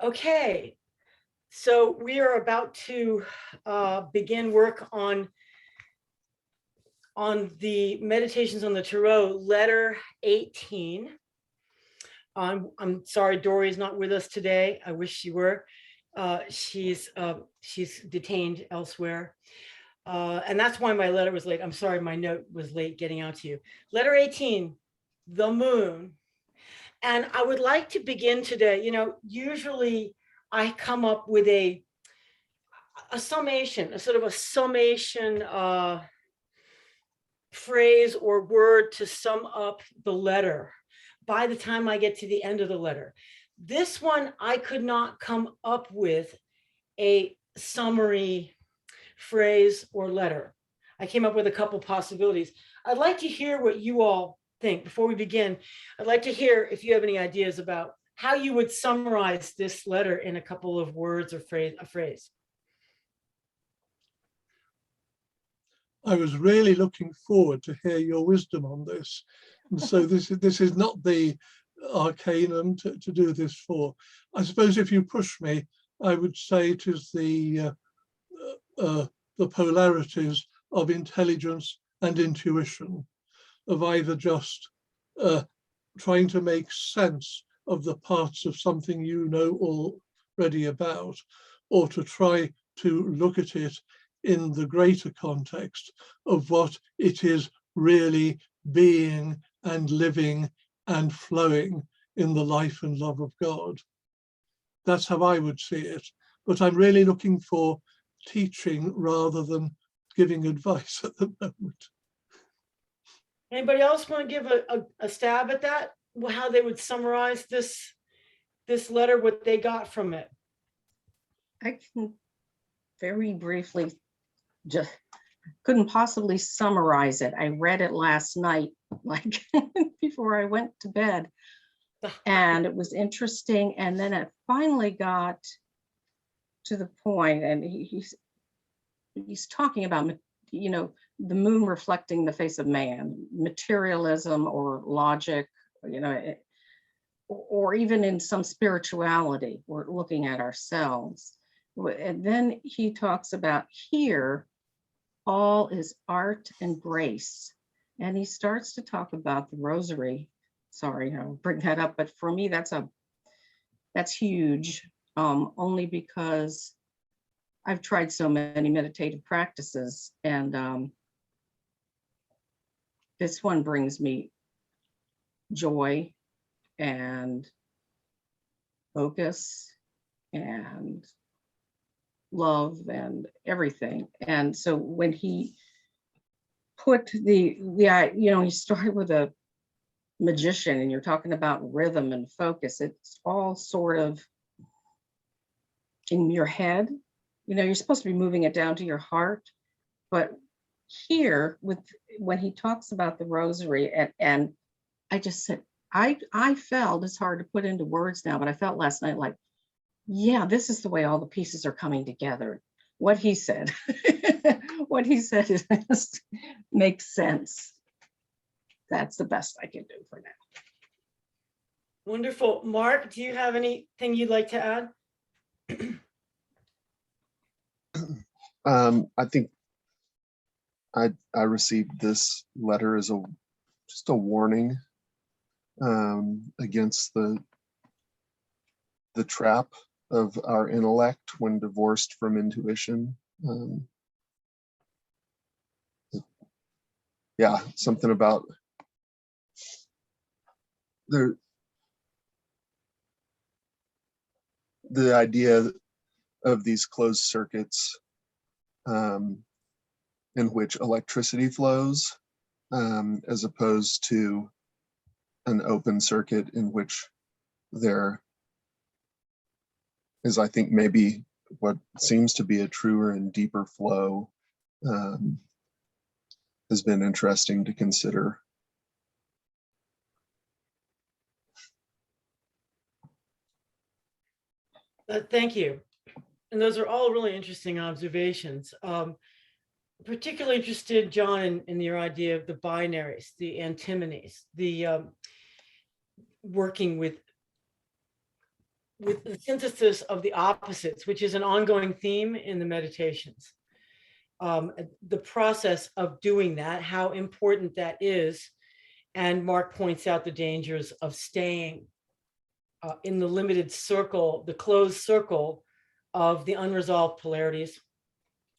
Okay, so we are about to begin work on the Meditations on the Tarot, Letter 18. I'm sorry, Dory is not with us today. I wish she were. She's detained elsewhere. And that's why my letter was late. I'm sorry, my note was late getting out to you. Letter 18, The Moon. And I would like to begin today, usually I come up with a summation, a sort of a summation phrase or word to sum up the letter by the time I get to the end of the letter. This one, I could not come up with a summary phrase or letter. I came up with a couple possibilities. I'd like to hear what you all think before we begin. I'd like to hear if you have any ideas about how you would summarize this letter in a couple of words or a phrase. I was really looking forward to hear your wisdom on this. And so this is not the arcanum to do this for. I suppose if you push me, I would say it is the polarities of intelligence and intuition, of either just trying to make sense of the parts of something you know already about, or to try to look at it in the greater context of what it is really being and living and flowing in the life and love of God. That's how I would see it. But I'm really looking for teaching rather than giving advice at the moment. Anybody else want to give a stab at that? How they would summarize this letter, what they got from it? I can very briefly, just couldn't possibly summarize it. I read it last night, like before I went to bed, and it was interesting. And then it finally got to the point, and he's talking about, the moon reflecting the face of man, materialism or logic, or even in some spirituality, we're looking at ourselves. And then he talks about here, all is art and grace. And he starts to talk about the rosary. Sorry, I'll bring that up, but for me, that's huge, only because I've tried so many meditative practices, and this one brings me joy and focus and love and everything. And so when he put he started with a magician, and you're talking about rhythm and focus. It's all sort of in your head. You're supposed to be moving it down to your heart. But here, when he talks about the rosary, and I just said, I felt, it's hard to put into words now, but I felt last night like, yeah, this is the way all the pieces are coming together. What he said, just makes sense. That's the best I can do for now. Wonderful. Mark, do you have anything you'd like to add? I think I received this letter as just a warning against the trap of our intellect when divorced from intuition. Something about the idea of these closed circuits in which electricity flows, as opposed to an open circuit in which there is, I think, maybe what seems to be a truer and deeper flow, has been interesting to consider. Thank you. And those are all really interesting observations. Particularly interested, John, in your idea of the binaries, the antinomies, the working with with the synthesis of the opposites, which is an ongoing theme in the meditations. The process of doing that, how important that is. And Mark points out the dangers of staying in the limited circle, the closed circle of the unresolved polarities,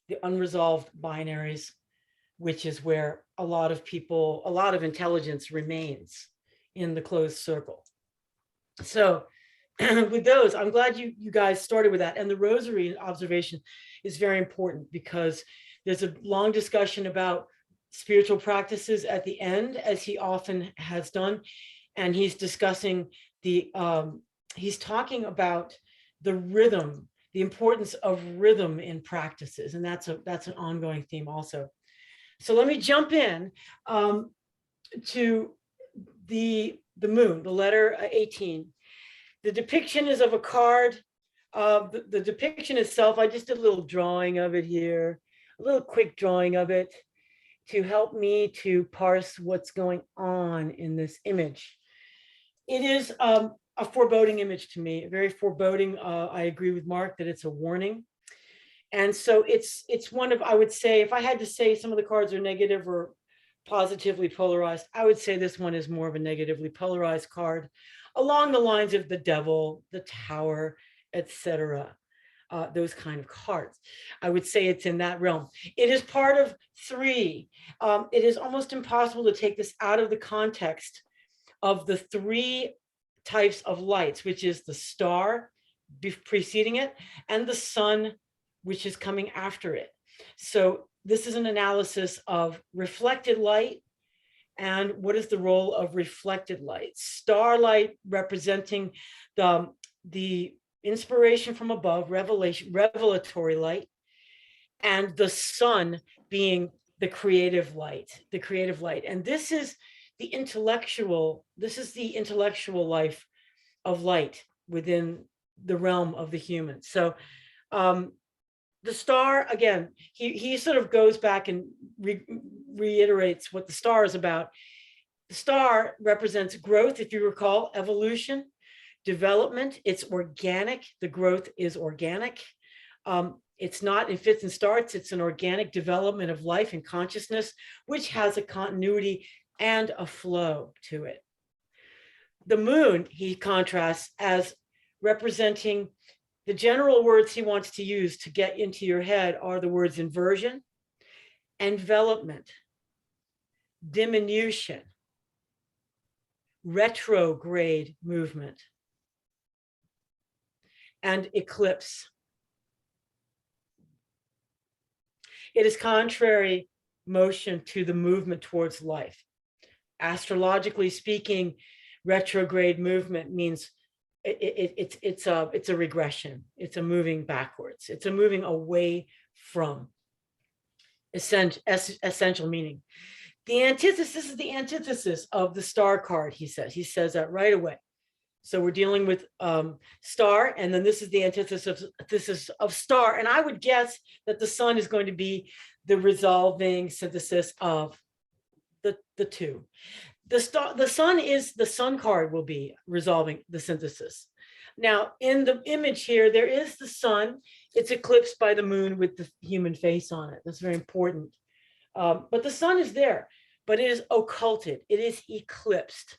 the unresolved binaries, which is where a lot of intelligence remains, in the closed circle. So with those, I'm glad you guys started with that. And the rosary observation is very important, because there's a long discussion about spiritual practices at the end, as he often has done. And he's discussing he's talking about the rhythm, the importance of rhythm in practices. And that's an ongoing theme also. So let me jump in to the moon, the letter 18. The depiction is of a card. The depiction itself, I just did a little drawing of it here, a little quick drawing of it to help me to parse what's going on in this image. It is a foreboding image to me, very foreboding. I agree with Mark that it's a warning. And so it's one of, I would say, if I had to say some of the cards are negative or positively polarized, I would say this one is more of a negatively polarized card, along the lines of the devil, the tower, etc. Those kind of cards. I would say it's in that realm. It is part of 3. It is almost impossible to take this out of the context of the 3 types of lights, which is the star preceding it and the sun, which is coming after it. So this is an analysis of reflected light. And what is the role of reflected light? Starlight representing the inspiration from above, revelatory light, and the sun being the creative light, And this is the intellectual life of light within the realm of the human. So the star, again, he sort of goes back and reiterates what the star is about. The star represents growth, if you recall, evolution, development. It's organic. The growth is organic. It's not in fits and starts. It's an organic development of life and consciousness, which has a continuity and a flow to it. The moon, he contrasts as representing the general words he wants to use to get into your head are the words inversion, envelopment, diminution, retrograde movement, and eclipse. It is contrary motion to the movement towards life. Astrologically speaking, retrograde movement means it's a regression. It's a moving backwards. It's a moving away from essential meaning. The antithesis, this is the antithesis of the star card, he says. He says that right away. So we're dealing with star, and then this is the antithesis of star. And I would guess that the sun is going to be the resolving synthesis of the two. The sun card will be resolving the synthesis. Now, in the image here, there is the sun. It's eclipsed by the moon with the human face on it. That's very important. But the sun is there, but it is occulted. It is eclipsed.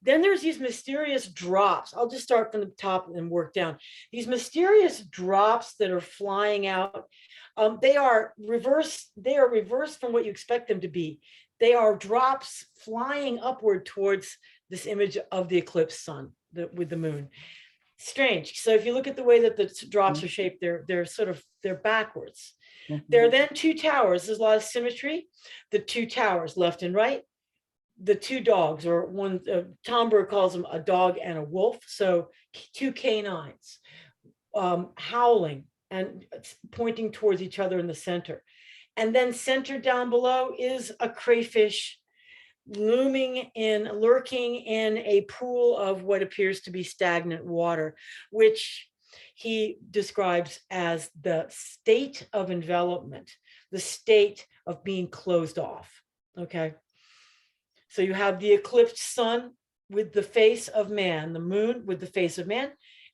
Then there's these mysterious drops. I'll just start from the top and work down. These mysterious drops that are flying out. They are reversed from what you expect them to be. They are drops flying upward towards this image of the eclipsed sun with the moon. Strange. So if you look at the way that the drops are shaped, they're backwards. There are then 2 towers. There's a lot of symmetry. The 2 towers, left and right. The 2 dogs, or one, Tomberg calls them a dog and a wolf. So 2 canines howling and pointing towards each other in the center. And then centered down below is a crayfish lurking in a pool of what appears to be stagnant water, which he describes as the state of envelopment, the state of being closed off. Okay. So you have the eclipsed sun with the face of man, the moon with the face of man,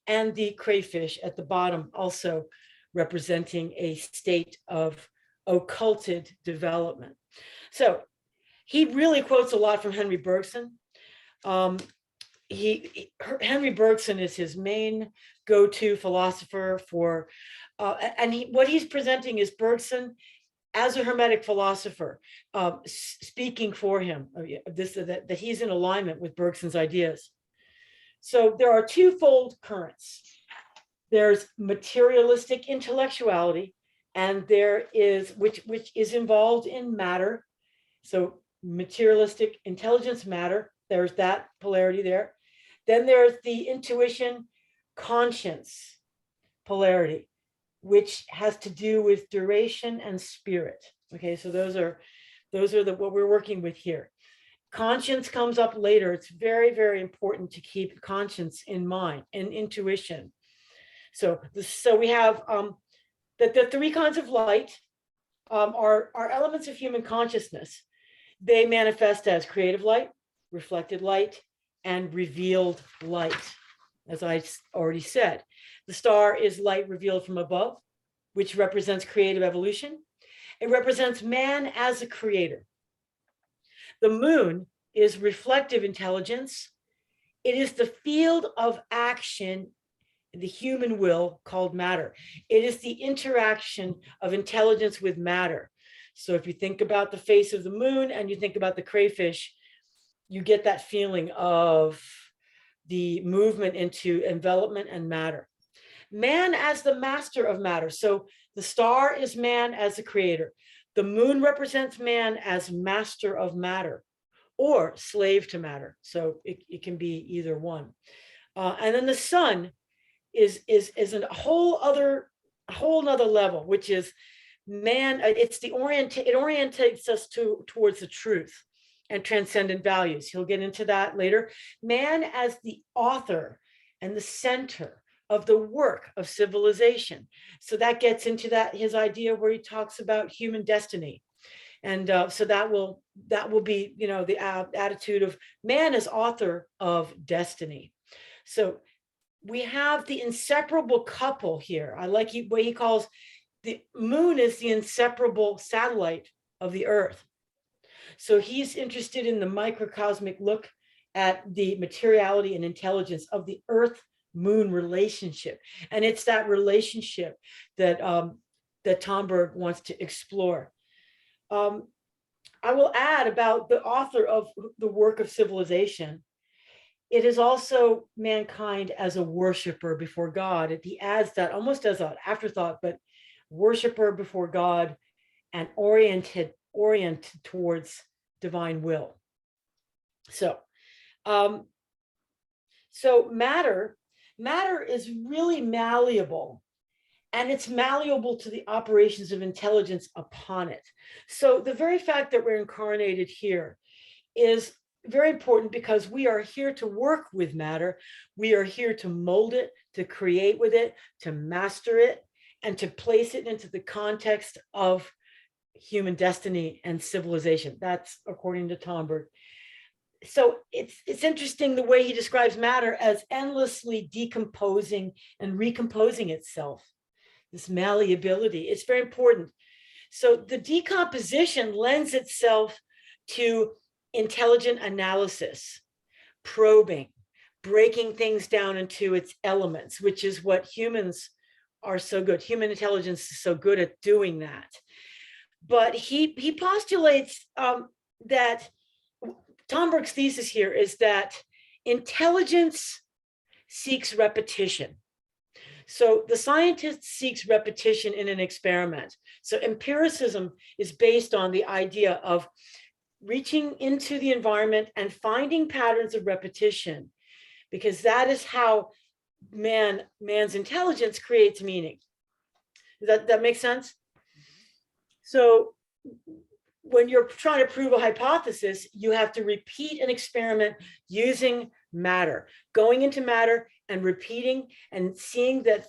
and the crayfish at the bottom, also representing a state of occulted development. So he really quotes a lot from Henry Bergson. Henry Bergson is his main go-to philosopher for, what he's presenting is Bergson as a Hermetic philosopher, speaking for him, that he's in alignment with Bergson's ideas. So there are twofold currents. There's materialistic intellectuality, and there is, which is involved in matter. So materialistic intelligence, matter, there's that polarity there. Then there's the intuition conscience polarity, which has to do with duration and spirit. Okay, so those are what we're working with here. Conscience comes up later. It's very, very important to keep conscience in mind and intuition. So we have the three kinds of light are elements of human consciousness. They manifest as creative light, reflected light, and revealed light, as I already said. The star is light revealed from above, which represents creative evolution. It represents man as a creator. The moon is reflective intelligence. It is the field of action, the human will, called matter. It is the interaction of intelligence with matter. So if you think about the face of the moon and you think about the crayfish, you get that feeling of the movement into envelopment and matter. Man as the master of matter. So the star is man as the creator. The moon represents man as master of matter or slave to matter. So it can be either one. And then the sun is a whole nother level, which is man. It orientates us towards the truth and transcendent values. He'll get into that later. Man as the author and the center of the work of civilization. So that gets into his idea where he talks about human destiny. And so that will be, the attitude of man as author of destiny. So we have the inseparable couple here. I like what he calls the moon is the inseparable satellite of the earth. So he's interested in the microcosmic look at the materiality and intelligence of the earth moon relationship. And it's that relationship that Tomberg wants to explore. I will add about the author of the work of civilization. It is also mankind as a worshiper before God. He adds that almost as an afterthought, but worshiper before God and oriented towards divine will. So matter is really malleable, and it's malleable to the operations of intelligence upon it. So the very fact that we're incarnated here is very important because we are here to work with matter. We are here to mold it, to create with it, to master it, and to place it into the context of human destiny and civilization. That's according to Tomberg. So it's interesting the way he describes matter as endlessly decomposing and recomposing itself. This malleability, it's very important. So the decomposition lends itself to intelligent analysis, probing, breaking things down into its elements, which is what humans are so good. Human intelligence is so good at doing that. But he postulates that Tomberg's thesis here is that intelligence seeks repetition. So the scientist seeks repetition in an experiment. So empiricism is based on the idea of reaching into the environment and finding patterns of repetition, because that is how man's intelligence creates meaning. Does that make sense? So when you're trying to prove a hypothesis, you have to repeat an experiment using matter, going into matter and repeating and seeing that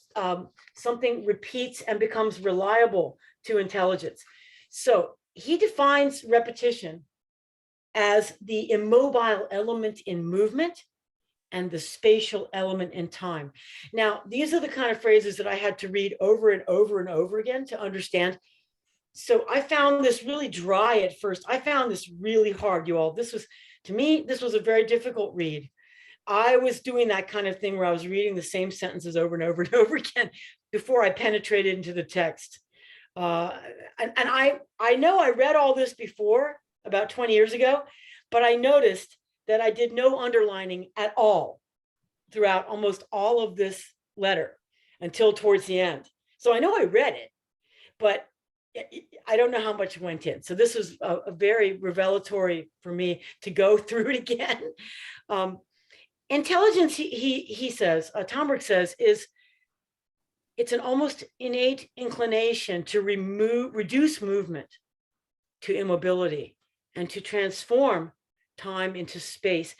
something repeats and becomes reliable to intelligence. So he defines repetition as the immobile element in movement and the spatial element in time. Now, these are the kind of phrases that I had to read over and over and over again to understand. So I found this really dry at first. I found this really hard, you all. This was, to me, this was a very difficult read. I was doing that kind of thing where I was reading the same sentences over and over and over again before I penetrated into the text. And I know I read all this before, about 20 years ago, but I noticed that I did no underlining at all throughout almost all of this letter until towards the end. So I know I read it, but I don't know how much went in. So this was a very revelatory for me to go through it again. Intelligence, he says, Tomberg says, it's an almost innate inclination to reduce movement to immobility and to transform time into space.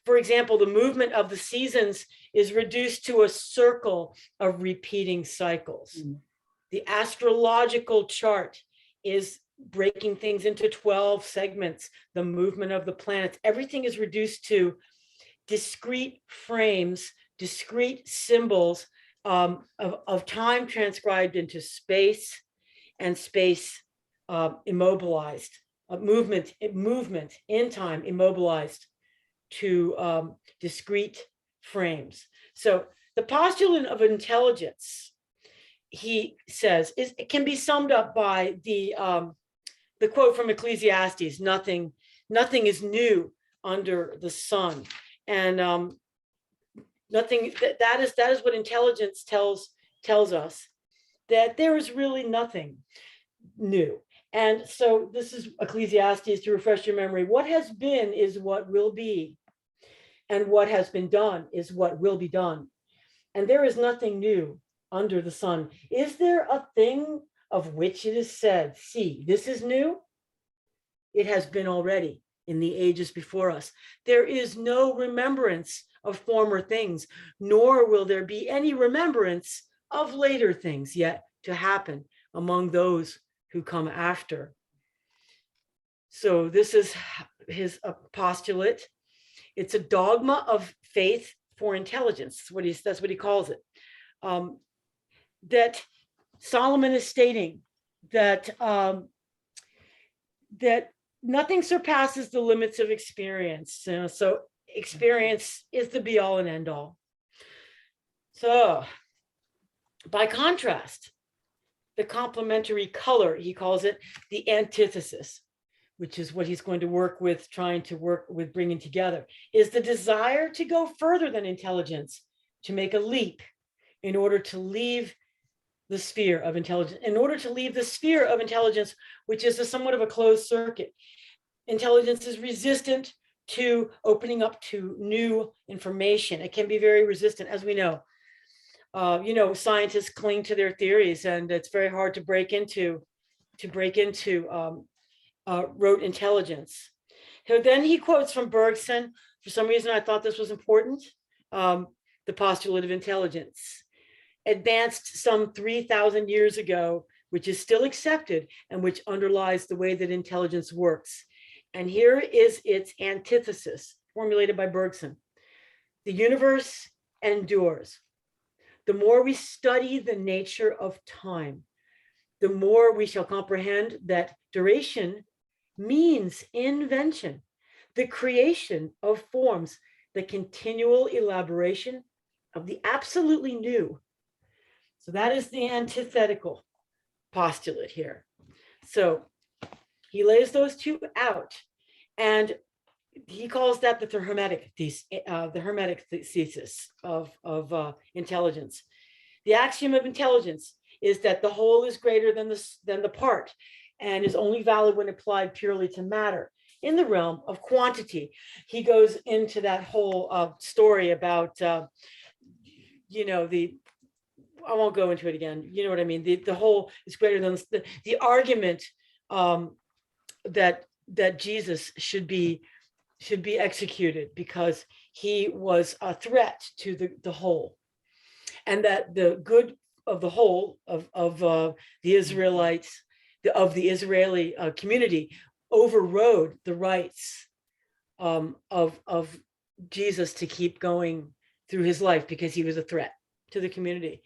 For example, the movement of the seasons is reduced to a circle of repeating cycles. Mm. The astrological chart is breaking things into 12 segments, the movement of the planets. Everything is reduced to discrete frames, discrete symbols of time transcribed into space, and space immobilized, movement in time immobilized to discrete frames. So the postulate of intelligence, he says, it can be summed up by the quote from Ecclesiastes: "Nothing is new under the sun," and nothing. That is what intelligence tells us, that there is really nothing new. And so this is Ecclesiastes, to refresh your memory. What has been is what will be, and what has been done is what will be done. And there is nothing new under the sun. Is there a thing of which it is said, "See, this is new"? It has been already in the ages before us. There is no remembrance of former things, nor will there be any remembrance of later things yet to happen among those who come after. So this is his postulate. It's a dogma of faith for intelligence. That's what he calls it. That Solomon is stating that that nothing surpasses the limits of experience. So experience is the be all and end all. So by contrast, the complementary color, he calls it the antithesis, which is what he's going to work with, trying to work with bringing together, is the desire to go further than intelligence, to make a leap in order to leave the sphere of intelligence, which is somewhat of a closed circuit. Intelligence is resistant to opening up to new information. It can be very resistant, as we know. Scientists cling to their theories, and it's very hard to break into rote intelligence. So then he quotes from Bergson. For some reason, I thought this was important. The postulate of intelligence, advanced some 3,000 years ago, which is still accepted and which underlies the way that intelligence works. And here is its antithesis, formulated by Bergson. The universe endures. The more we study the nature of time, the more we shall comprehend that duration means invention, the creation of forms, the continual elaboration of the absolutely new. So that is the antithetical postulate here. So he lays those two out, and he calls that the Hermetic thesis of intelligence. The axiom of intelligence is that the whole is greater than the part, and is only valid when applied purely to matter in the realm of quantity. He goes into that whole story about, I won't go into it again. You know what I mean? The whole is greater than the argument that Jesus should be executed because he was a threat to the whole, and that the good of the whole of the Israelites, of the Israeli community, overrode the rights of Jesus to keep going through his life because he was a threat to the community.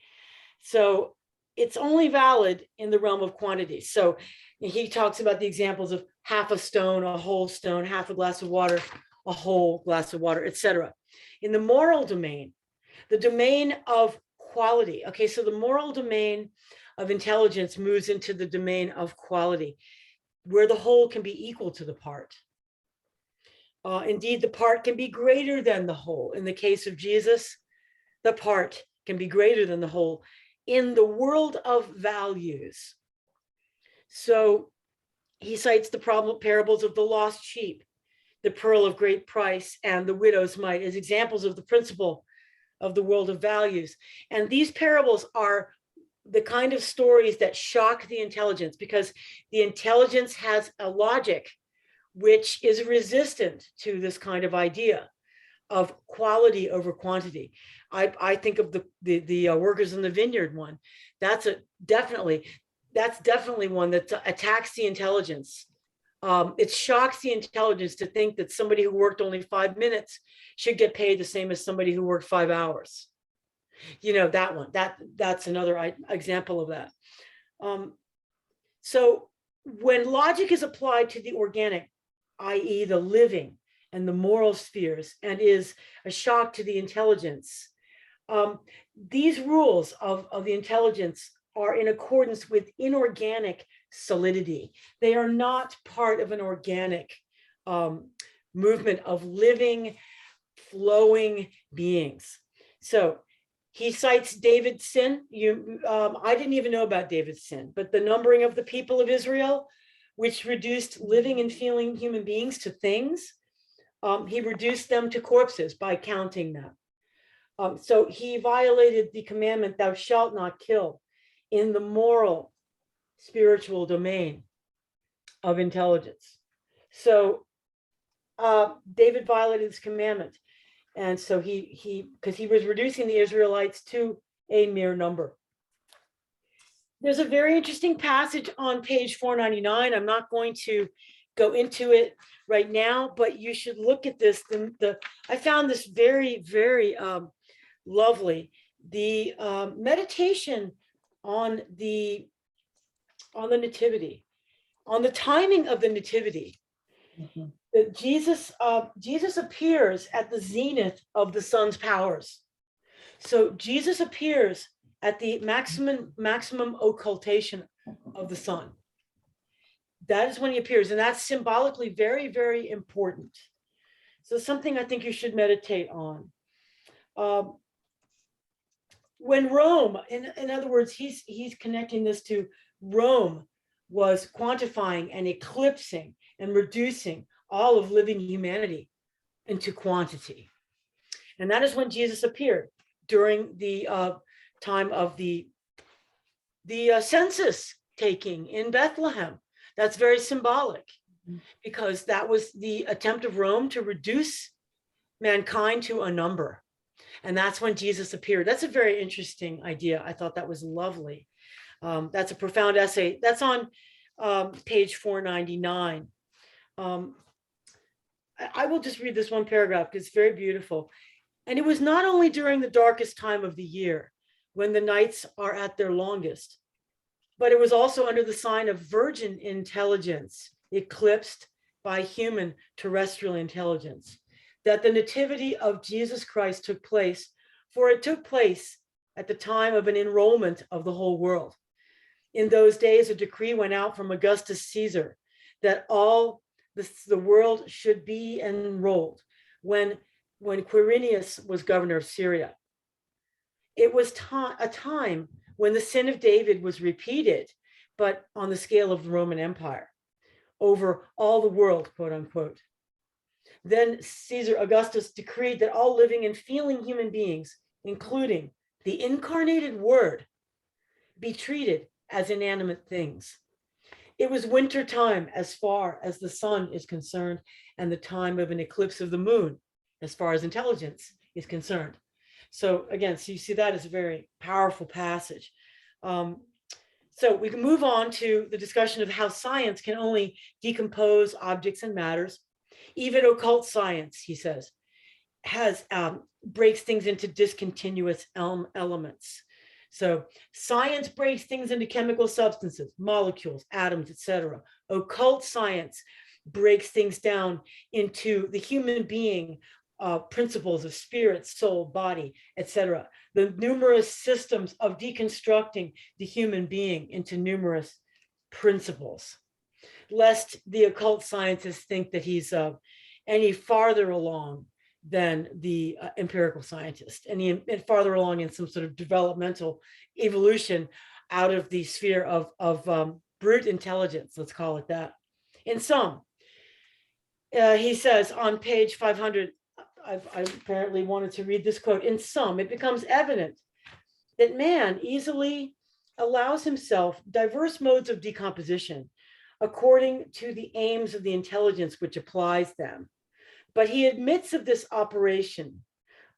So it's only valid in the realm of quantity. So he talks about the examples of half a stone, a whole stone, half a glass of water, a whole glass of water, etc. In the moral domain, the domain of quality. Okay, so the moral domain of intelligence moves into the domain of quality, where the whole can be equal to the part. Indeed, the part can be greater than the whole. In the case of Jesus, the part can be greater than the whole in the world of values. So he cites the parables of the lost sheep, the pearl of great price, and the widow's mite as examples of the principle of the world of values. And these parables are the kind of stories that shock the intelligence, because the intelligence has a logic which is resistant to this kind of idea of quality over quantity. I think of the workers in the vineyard one. That's definitely one that attacks the intelligence. It shocks the intelligence to think that somebody who worked only 5 minutes should get paid the same as somebody who worked 5 hours. You know, that one, that's another example of that. So when logic is applied to the organic, i.e. the living and the moral spheres, and is a shock to the intelligence, these rules of the intelligence are in accordance with inorganic solidity. They are not part of an organic movement of living, flowing beings. So he cites David's sin. I didn't even know about David's sin, but the numbering of the people of Israel, which reduced living and feeling human beings to things. He reduced them to corpses by counting them. So he violated the commandment, thou shalt not kill, in the moral, spiritual domain of intelligence. So David violated this commandment. And so because he was reducing the Israelites to a mere number. There's a very interesting passage on page 499. I'm not going to go into it right now, but you should look at this. I found this very, very lovely. The meditation on the nativity, on the timing of the nativity. Mhm. That Jesus appears at the zenith of the sun's powers. So Jesus appears at the maximum occultation of the sun. That is when he appears, and that's symbolically very, very important. So something I think you should meditate on. When Rome, in other words, he's connecting this to Rome, was quantifying and eclipsing and reducing all of living humanity into quantity. And that is when Jesus appeared during the time of the census taking in Bethlehem. That's very symbolic, because that was the attempt of Rome to reduce mankind to a number. And that's when Jesus appeared. That's a very interesting idea. I thought that was lovely. That's a profound essay. That's on page 499. I will just read this one paragraph because it's very beautiful. And it was not only during the darkest time of the year, when the nights are at their longest, but it was also under the sign of virgin intelligence, eclipsed by human terrestrial intelligence, that the nativity of Jesus Christ took place, for it took place at the time of an enrollment of the whole world. In those days, a decree went out from Augustus Caesar that all the world should be enrolled when Quirinius was governor of Syria. It was a time when the sin of David was repeated, but on the scale of the Roman Empire, over all the world, quote unquote. Then Caesar Augustus decreed that all living and feeling human beings, including the incarnated Word, be treated as inanimate things. It was winter time as far as the sun is concerned, and the time of an eclipse of the moon as far as intelligence is concerned. So again, so you see that as a very powerful passage. So we can move on to the discussion of how science can only decompose objects and matters, even occult science, he says, has breaks things into discontinuous elements. So science breaks things into chemical substances, molecules, atoms, etc. Occult science breaks things down into the human being, principles of spirit, soul, body, etc. The numerous systems of deconstructing the human being into numerous principles, lest the occult scientists think that he's any farther along than the empirical scientist, and farther along in some sort of developmental evolution out of the sphere of brute intelligence, let's call it that. In some, he says on page 500, I apparently wanted to read this quote. In some, it becomes evident that man easily allows himself diverse modes of decomposition according to the aims of the intelligence which applies them. But he admits of this operation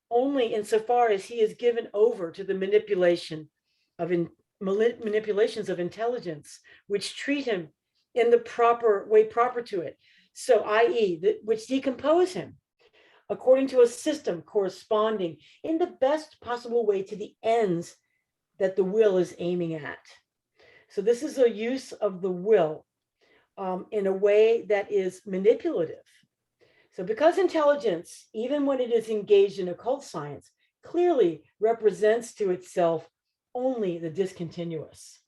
only insofar as he is given over to the manipulations of intelligence, which treat him in the proper way proper to it. So, i.e., which decompose him according to a system corresponding in the best possible way to the ends that the will is aiming at. So this is a use of the will in a way that is manipulative. So because intelligence, even when it is engaged in occult science, clearly represents to itself only the discontinuous.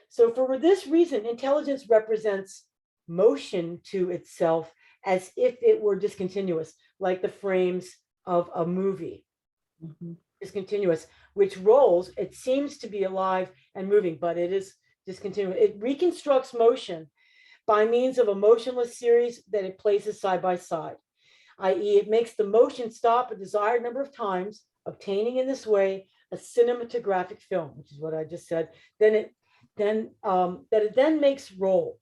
So for this reason, intelligence represents motion to itself as if it were discontinuous, like the frames of a movie. Discontinuous, which rolls, it seems to be alive and moving, but it is discontinuous. It reconstructs motion by means of a motionless series that it places side by side, i.e., it makes the motion stop a desired number of times, obtaining in this way a cinematographic film, which is what I just said. That it then makes roll.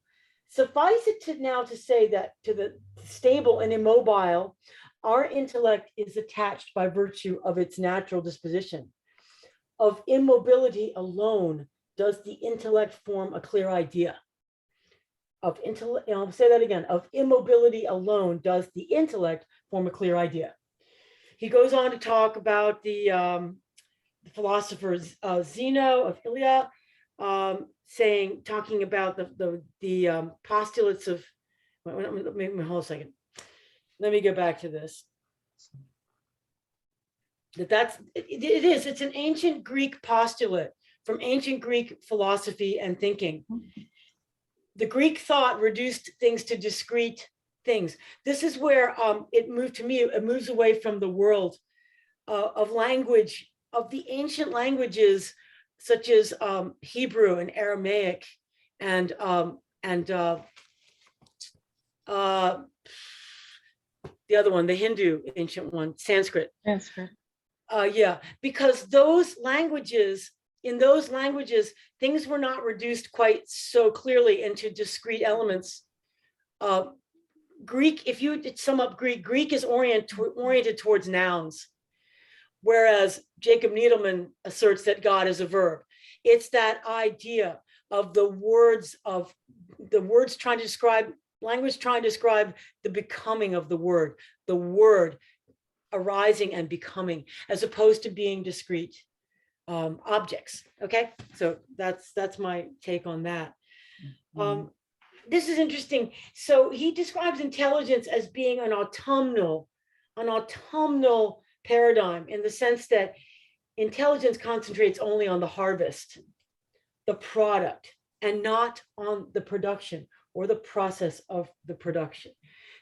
Suffice it to say that to the stable and immobile, our intellect is attached by virtue of its natural disposition. Of immobility alone does the intellect form a clear idea. I'll say that again. Of immobility alone does the intellect form a clear idea. He goes on to talk about the philosopher Zeno of Ilia, talking about the postulates of. Hold on a second. Let me go back to this. It's an ancient Greek postulate from ancient Greek philosophy and thinking. The Greek thought reduced things to discrete things. This is where it moves away from the world of language, of the ancient languages, such as Hebrew and Aramaic and the other one, the Hindu ancient one, Sanskrit. Because in those languages, things were not reduced quite so clearly into discrete elements. Greek, if you sum up Greek is oriented towards nouns, whereas Jacob Needleman asserts that God is a verb. It's that idea of the words trying to describe, language trying to describe the becoming of the word arising and becoming, as opposed to being discrete objects. Okay, so that's my take on that. This is interesting. So he describes intelligence as being an autumnal paradigm, in the sense that intelligence concentrates only on the harvest, the product, and not on the production or the process of the production.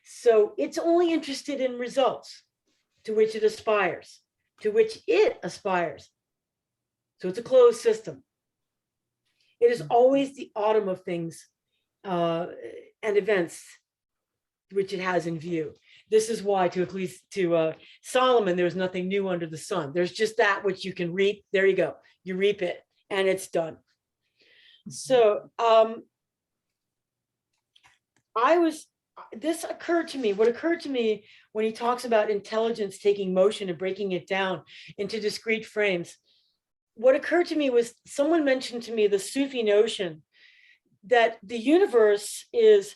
So it's only interested in results to which it aspires. So it's a closed system. It is always the autumn of things and events which it has in view. This is why to Solomon, there's nothing new under the sun. There's just that which you can reap. There you go. You reap it and it's done. So this occurred to me. What occurred to me when he talks about intelligence taking motion and breaking it down into discrete frames, what occurred to me was someone mentioned to me the Sufi notion that the universe is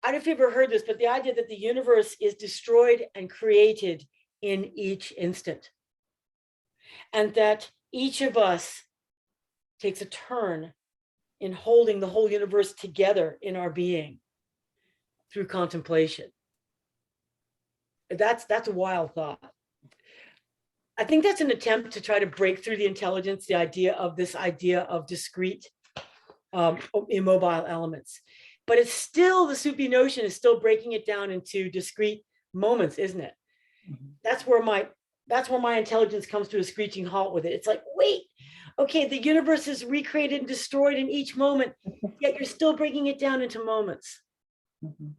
I don't know if you've ever heard this, but the idea that the universe is destroyed and created in each instant. And that each of us takes a turn in holding the whole universe together in our being through contemplation. That's a wild thought. I think that's an attempt to try to break through the intelligence, the idea of discrete, immobile elements. But it's still, the Sufi notion is still breaking it down into discrete moments, isn't it? Mhm. That's where my intelligence comes to a screeching halt with it. It's like, wait, okay, the universe is recreated and destroyed in each moment, yet you're still breaking it down into moments. Mhm.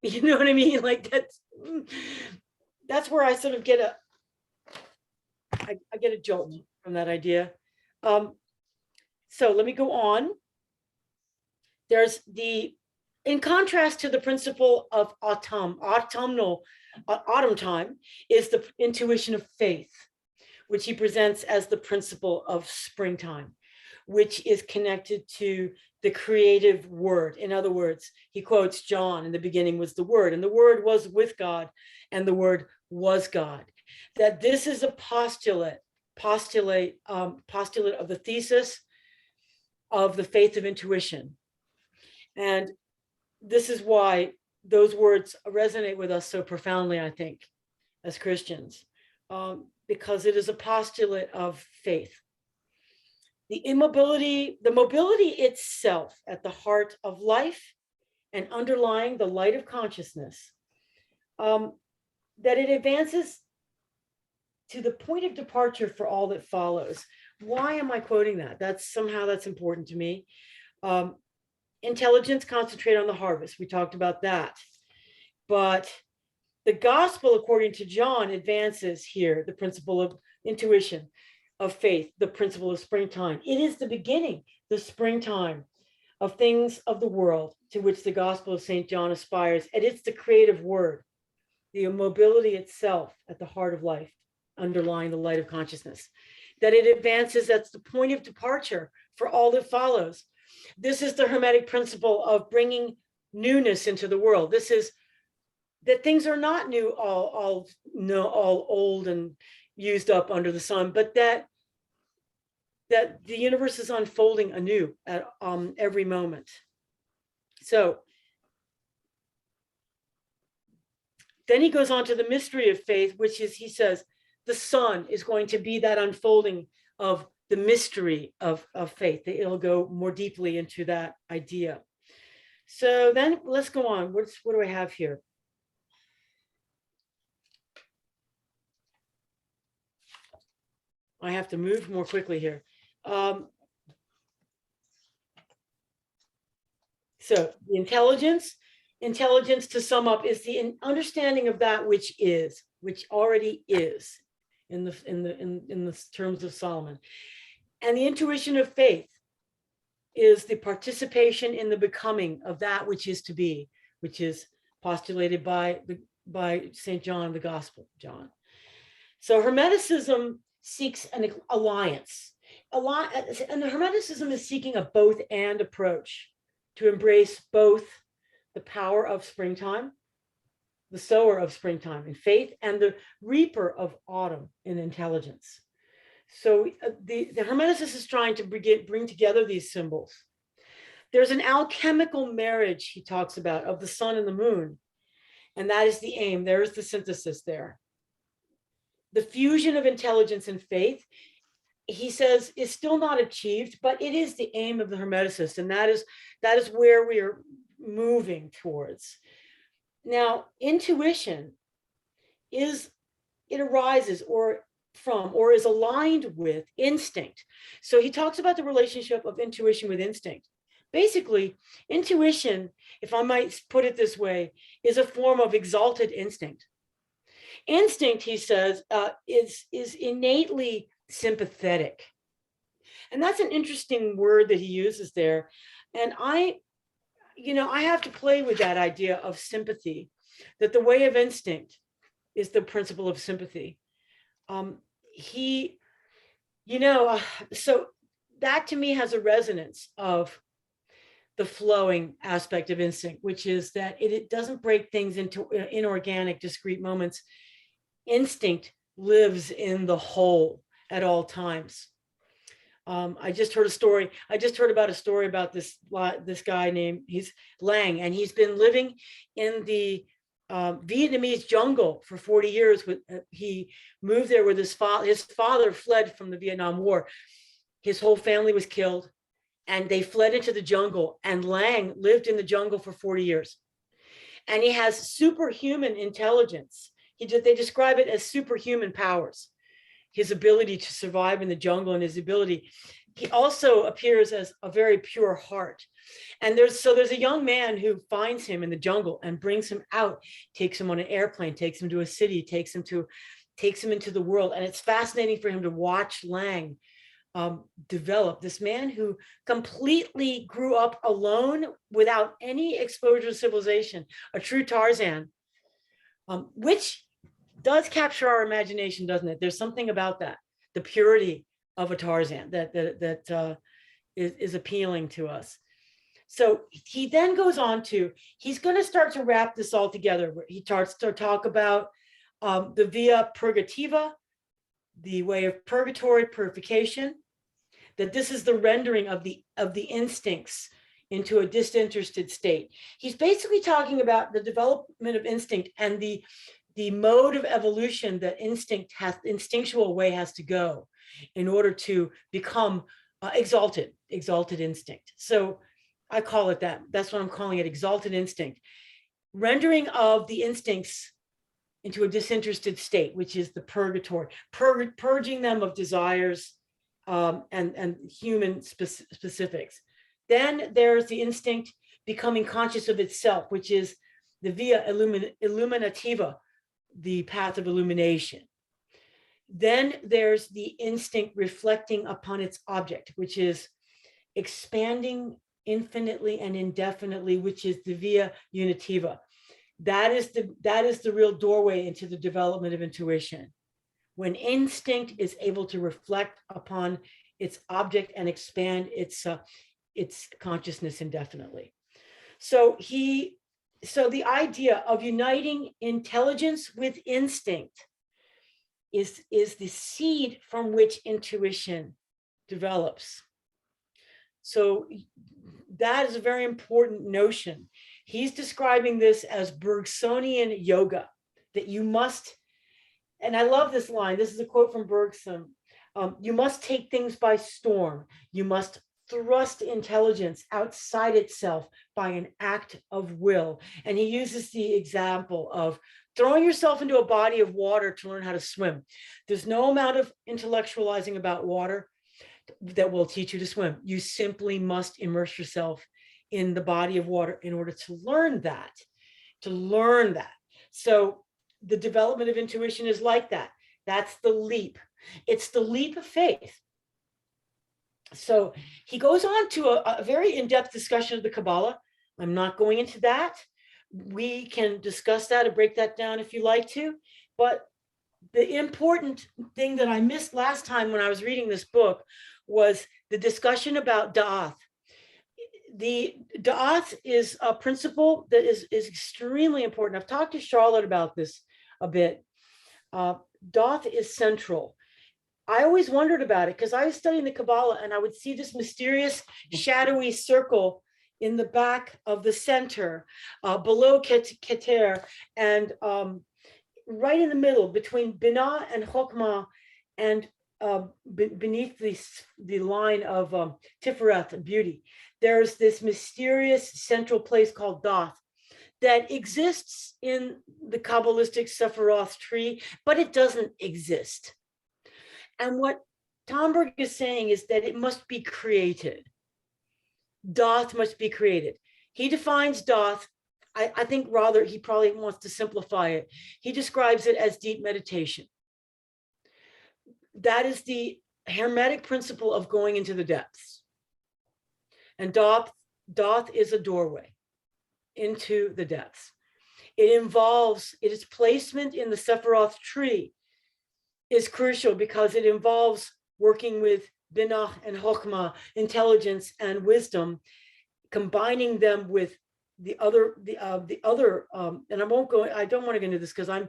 You know what I mean? Like that's where I sort of get I get a jolt from that idea. So let me go on. There's in contrast to the principle of autumn time is the intuition of faith, which he presents as the principle of springtime, which is connected to the creative word. In other words, he quotes John, in the beginning was the word, and the word was with God, and the word was God. That this is a postulate of the thesis of the faith of intuition. And this is why those words resonate with us so profoundly, I think, as Christians, because it is a postulate of faith. The mobility itself at the heart of life and underlying the light of consciousness, that it advances to the point of departure for all that follows. Why am I quoting that? That's important to me. Intelligence, concentrate on the harvest. We talked about that. But the gospel, according to John, advances here the principle of intuition, of faith, the principle of springtime. It is the beginning, the springtime of things of the world to which the gospel of St. John aspires. And it's the creative word, the mobility itself at the heart of life, underlying the light of consciousness, that it advances, that's the point of departure for all that follows. This is the Hermetic principle of bringing newness into the world. This is that things are not new, all old and used up under the sun, but that the universe is unfolding anew at every moment. So then he goes on to the mystery of faith, which is, he says, the sun is going to be that unfolding of the mystery of faith. It'll go more deeply into that idea. So then let's go on. What do I have here? I have to move more quickly here. So the intelligence to sum up is the understanding of that which already is in the terms of Solomon. And the intuition of faith is the participation in the becoming of that which is to be, which is postulated by St. John, the Gospel of John. So Hermeticism seeks an alliance. And the Hermeticism is seeking a both and approach to embrace both the power of springtime, the sower of springtime in faith, and the reaper of autumn in intelligence. So the Hermeticist is trying to bring together these symbols. There's an alchemical marriage he talks about of the sun and the moon, and that is the aim. There is the synthesis there. The fusion of intelligence and faith, he says, is still not achieved, but it is the aim of the Hermeticist, and that is where we are moving towards. Now, intuition arises or is aligned with instinct. So he talks about the relationship of intuition with instinct. Basically, intuition, if I might put it this way, is a form of exalted instinct. Instinct, he says, is innately sympathetic. And that's an interesting word that he uses there. And I have to play with that idea of sympathy, that the way of instinct is the principle of sympathy. So that to me has a resonance of the flowing aspect of instinct, which is that it doesn't break things into inorganic, discrete moments. Instinct lives in the whole at all times. I just heard about a story about this guy named, he's Lang, and he's been living in the Vietnamese jungle for 40 years. He moved there with his father. His father fled from the Vietnam War. His whole family was killed, and they fled into the jungle. And Lang lived in the jungle for 40 years, and he has superhuman intelligence. They describe it as superhuman powers. His ability to survive in the jungle, and his ability. He also appears as a very pure heart. And there's a young man who finds him in the jungle and brings him out, takes him on an airplane, takes him to a city, takes him into the world. And it's fascinating for him to watch Lang develop, this man who completely grew up alone without any exposure to civilization, a true Tarzan, which does capture our imagination, doesn't it? There's something about that, the purity of a Tarzan that is appealing to us. So he then goes on he's going to start to wrap this all together. He starts to talk about the via purgativa, the way of purgatory, purification, that this is the rendering of the instincts into a disinterested state. He's basically talking about the development of instinct and the mode of evolution that instinctual way has to go in order to become exalted instinct. So I call it that. That's what I'm calling it, exalted instinct. Rendering of the instincts into a disinterested state, which is the purgatory, purging them of desires and human specifics. Then there's the instinct becoming conscious of itself, which is the via illuminativa, the path of illumination. Then there's the instinct reflecting upon its object, which is expanding infinitely and indefinitely, which is the via unitiva. That is the real doorway into the development of intuition. When instinct is able to reflect upon its object and expand its consciousness indefinitely. So the idea of uniting intelligence with instinct is the seed from which intuition develops. So that is a very important notion. He's describing this as Bergsonian yoga, that you must, and I love this line, this is a quote from Bergson, you must take things by storm. You must thrust intelligence outside itself by an act of will. And he uses the example of throwing yourself into a body of water to learn how to swim. There's no amount of intellectualizing about water that will teach you to swim. You simply must immerse yourself in the body of water in order to learn that, So the development of intuition is like that. That's the leap. It's the leap of faith. So he goes on to a very in-depth discussion of the Kabbalah. I'm not going into that. We can discuss that and break that down if you like to. But the important thing that I missed last time when I was reading this book was the discussion about Da'ath. The Da'ath is a principle that is extremely important. I've talked to Charlotte about this a bit. Da'ath is central. I always wondered about it because I was studying the Kabbalah and I would see this mysterious shadowy circle in the back of the center, below Keter, and right in the middle between Binah and Chokmah, and beneath the line of Tiferet, beauty, there's this mysterious central place called Da'ath that exists in the Kabbalistic Sephiroth tree, but it doesn't exist. And what Tomberg is saying is that it must be created. Da'ath must be created. He defines Da'ath, I think rather he probably wants to simplify it. He describes it as deep meditation. That is the Hermetic principle of going into the depths. And Da'ath is a doorway into the depths. Its placement in the Sephiroth tree is crucial because it involves working with Binah and Chokmah, intelligence and wisdom, combining them with the other, and I don't want to get into this because I'm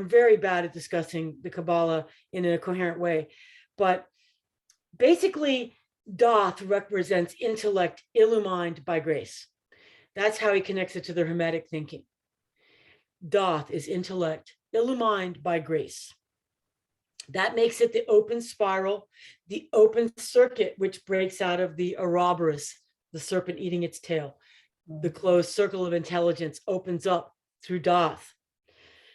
very bad at discussing the Kabbalah in a coherent way, but basically Doth represents intellect illumined by grace. That's how he connects it to the Hermetic thinking. Doth is intellect illumined by grace. That makes it the open spiral, the open circuit, which breaks out of the Ouroboros, the serpent eating its tail. The closed circle of intelligence opens up through Doth.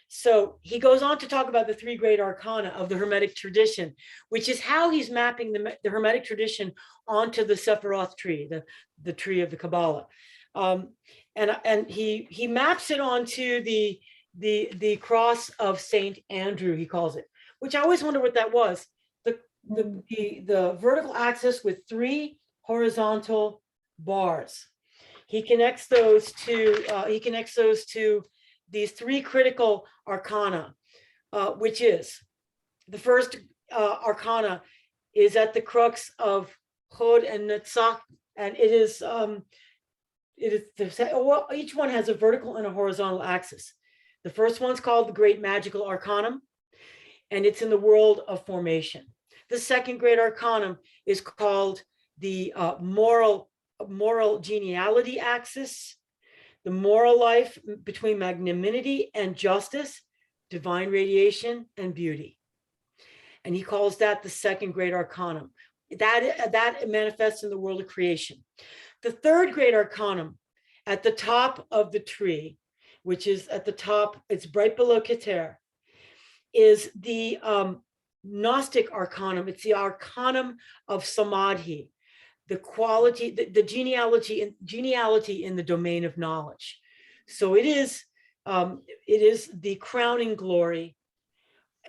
So he goes on to talk about the three great arcana of the Hermetic tradition, which is how he's mapping the Hermetic tradition onto the Sephiroth tree, the tree of the Kabbalah. And he maps it onto the cross of Saint Andrew, he calls it, which I always wonder what that was. The vertical axis with three horizontal bars. He connects those to these three critical arcana, which is the first arcana is at the crux of Hod and Netzach, and each one has a vertical and a horizontal axis. The first one's called the Great Magical Arcanum, and it's in the world of formation. The second Great Arcanum is called the moral geniality axis, the moral life between magnanimity and justice, divine radiation and beauty. And he calls that the second Great Arcanum. That manifests in the world of creation. The third Great Arcanum at the top of the tree, which is at the top, it's right below Keter, is the Gnostic Arcanum. It's the Arcanum of Samadhi, the quality, the geniality in the domain of knowledge. So it is the crowning glory.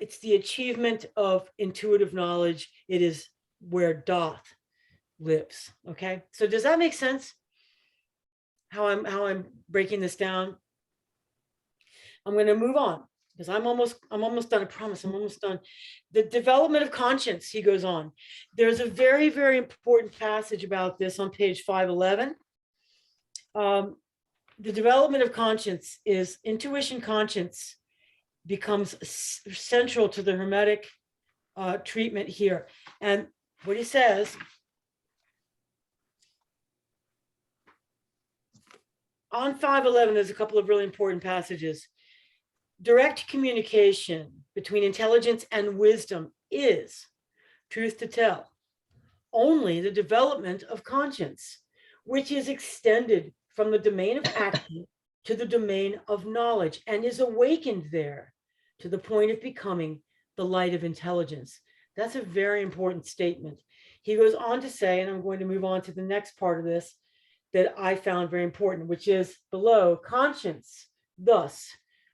It's the achievement of intuitive knowledge. It is where Doth lives. Okay, so does that make sense? How I'm breaking this down? I'm going to move on because I'm almost done. I promise I'm almost done. The development of conscience, he goes on. There's a very, very important passage about this on page 511. The development of conscience is intuition. Conscience becomes central to the Hermetic treatment here. And what he says, on 511, there's a couple of really important passages. Direct communication between intelligence and wisdom is, truth to tell, only the development of conscience, which is extended from the domain of action to the domain of knowledge and is awakened there to the point of becoming the light of intelligence. That's a very important statement. He goes on to say, and I'm going to move on to the next part of this that I found very important, which is below, conscience thus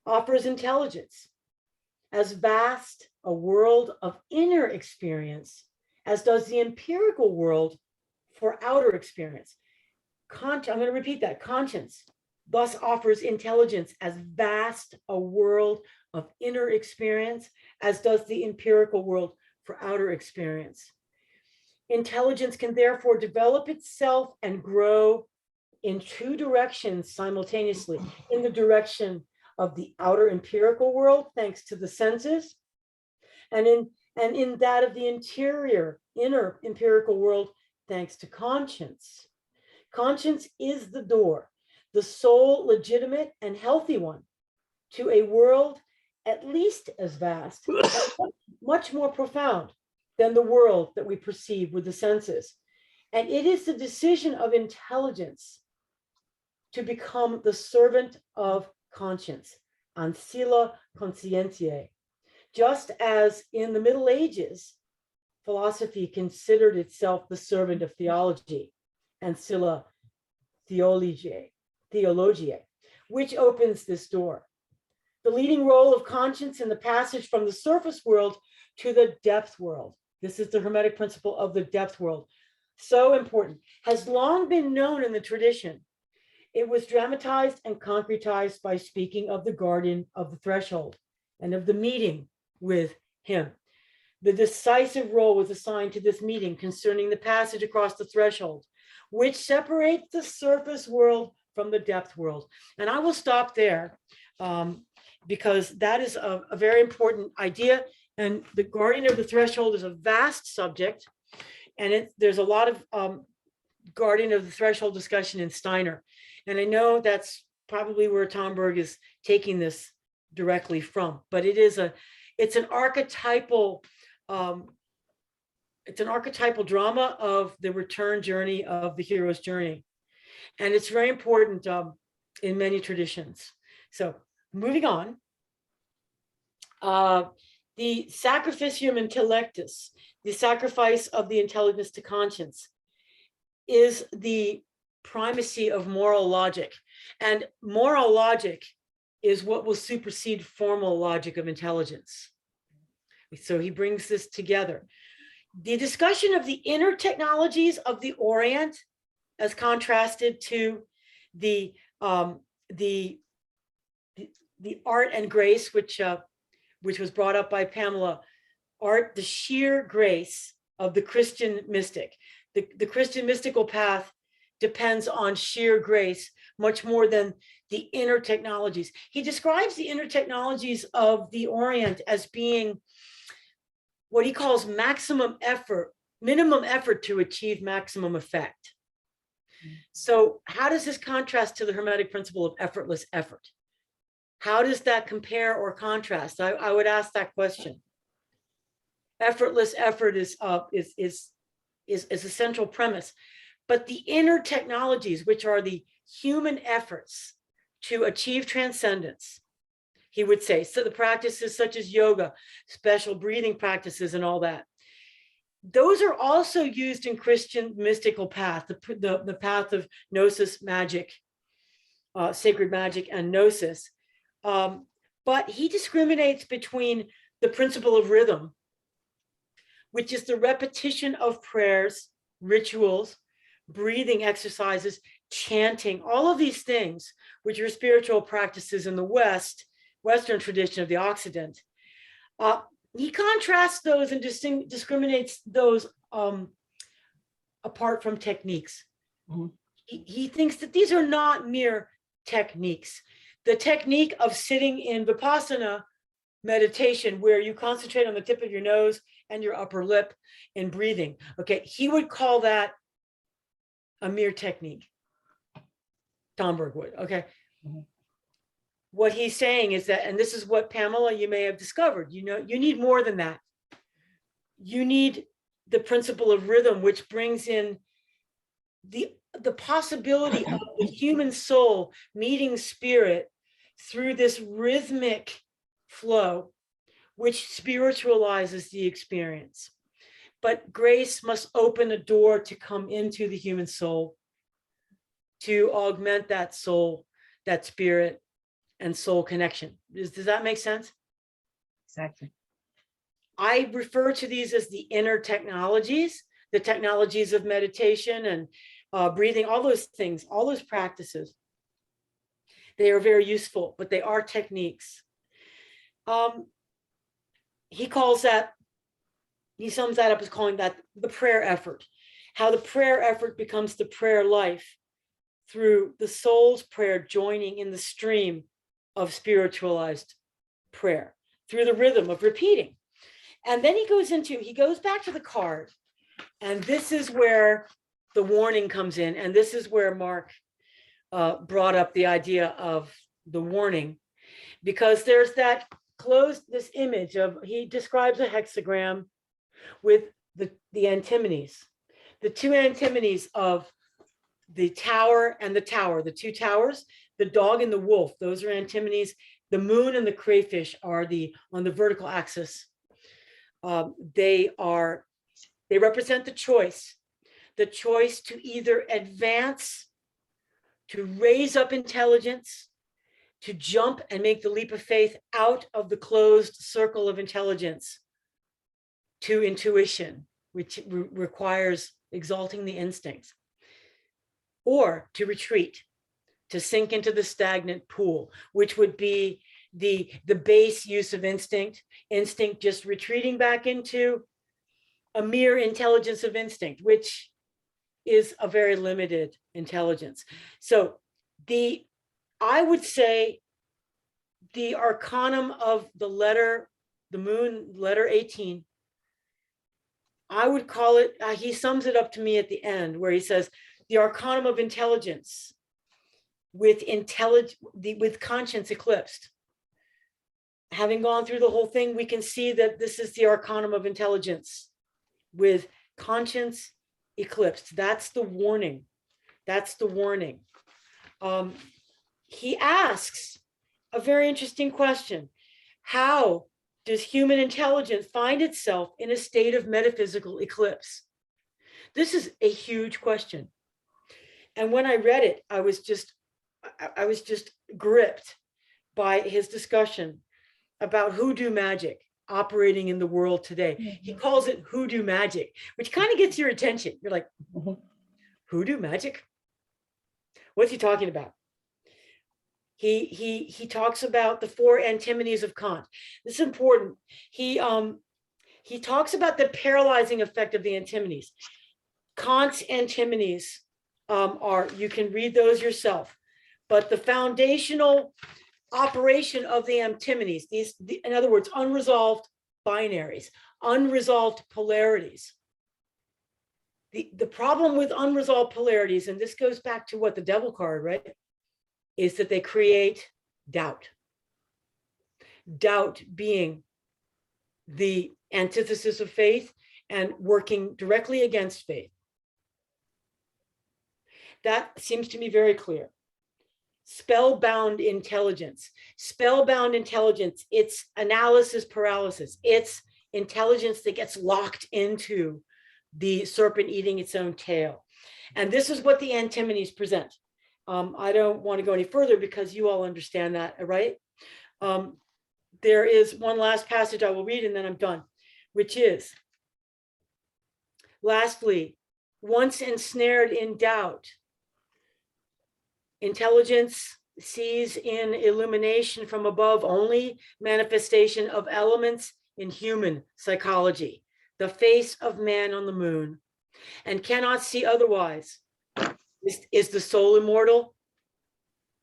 offers intelligence as vast a world of inner experience as does the empirical world for outer experience. I'm going to repeat that. Conscience thus offers intelligence as vast a world of inner experience as does the empirical world for outer experience. Intelligence can therefore develop itself and grow in two directions simultaneously, in the direction of the outer empirical world, thanks to the senses, and in that of the inner empirical world, thanks to conscience. Conscience is the door, the sole legitimate and healthy one, to a world at least as vast, much more profound than the world that we perceive with the senses. And it is the decision of intelligence to become the servant of conscience, ancilla conscientiae. Just as in the Middle Ages, philosophy considered itself the servant of theology, ancilla theologiae, which opens this door. The leading role of conscience in the passage from the surface world to the depth world. This is the Hermetic principle of the depth world. So important. Has long been known in the tradition. It was dramatized and concretized by speaking of the guardian of the threshold and of the meeting with him. The decisive role was assigned to this meeting concerning the passage across the threshold, which separates the surface world from the depth world. And I will stop there because that is a very important idea. And the guardian of the threshold is a vast subject. And there's a lot of guardian of the threshold discussion in Steiner. And I know that's probably where Tomberg is taking this directly from, but it's an archetypal drama of the return journey of the hero's journey. And it's very important in many traditions. So moving on, the sacrificium intellectus, the sacrifice of the intelligence to conscience, is the primacy of moral logic. And moral logic is what will supersede formal logic of intelligence. So he brings this together. The discussion of the inner technologies of the Orient, as contrasted to the art and grace, which was brought up by Pamela, art, the sheer grace of the Christian mystic. The Christian mystical path depends on sheer grace much more than the inner technologies. He describes the inner technologies of the Orient as being what he calls maximum effort, minimum effort to achieve maximum effect. So how does this contrast to the Hermetic principle of effortless effort? How does that compare or contrast? I would ask that question. Effortless effort is a central premise, but the inner technologies, which are the human efforts to achieve transcendence, he would say, so the practices such as yoga, special breathing practices and all that, those are also used in Christian mystical path, the path of gnosis, magic, sacred magic and gnosis. But he discriminates between the principle of rhythm, which is the repetition of prayers, rituals, breathing exercises, chanting, all of these things, which are spiritual practices in the Western tradition of the Occident. He contrasts those and discriminates those apart from techniques. Mm-hmm. He thinks that these are not mere techniques. The technique of sitting in Vipassana meditation, where you concentrate on the tip of your nose and your upper lip and breathing. Okay, he would call that a mere technique. Tomberg would, okay. Mm-hmm. What he's saying is that, and this is what Pamela, you may have discovered, you need more than that. You need the principle of rhythm, which brings in the possibility of the human soul meeting spirit through this rhythmic flow, which spiritualizes the experience. But grace must open a door to come into the human soul, to augment that soul, that spirit and soul connection. Does that make sense? Exactly. I refer to these as the inner technologies, the technologies of meditation and breathing, all those things, all those practices. They are very useful, but they are techniques. He sums that up as calling that the prayer effort, how the prayer effort becomes the prayer life through the soul's prayer joining in the stream of spiritualized prayer through the rhythm of repeating. And then he goes back to the card. And this is where the warning comes in. And this is where Mark brought up the idea of the warning, because there's this image of, he describes a hexagram with the antimonies, the two antimonies of the tower and the tower, the two towers, the dog and the wolf, those are antimonies. The moon and the crayfish are on the vertical axis. They represent the choice to either advance, to raise up intelligence, to jump and make the leap of faith out of the closed circle of intelligence to intuition, which requires exalting the instincts, or to retreat, to sink into the stagnant pool, which would be the base use of instinct just retreating back into a mere intelligence of instinct, which is a very limited intelligence. So I would say the arcanum of the moon, letter 18, I would call it, he sums it up to me at the end where he says, the arcanum of intelligence with conscience eclipsed. Having gone through the whole thing, we can see that this is the arcanum of intelligence with conscience eclipsed. That's the warning. That's the warning. He asks a very interesting question. How does human intelligence find itself in a state of metaphysical eclipse? This is a huge question. And when I read it, I was just gripped by his discussion about hoodoo magic operating in the world today. He calls it hoodoo magic, which kind of gets your attention. You're like, hoodoo magic? What's he talking about? He talks about the four antinomies of Kant. This is important. He talks about the paralyzing effect of the antinomies. Kant's antinomies are, you can read those yourself, but the foundational operation of the antinomies, in other words, unresolved binaries, unresolved polarities. The problem with unresolved polarities, and this goes back to what the devil card, right, is that they create doubt. Doubt being the antithesis of faith and working directly against faith. That seems to me very clear. Spellbound intelligence. Spellbound intelligence, it's analysis paralysis. It's intelligence that gets locked into the serpent eating its own tail. And this is what the antinomies present. I don't want to go any further because you all understand that, right? There is one last passage I will read and then I'm done, which is, lastly, once ensnared in doubt, intelligence sees in illumination from above only manifestation of elements in human psychology, the face of man on the moon, and cannot see otherwise. Is the soul immortal?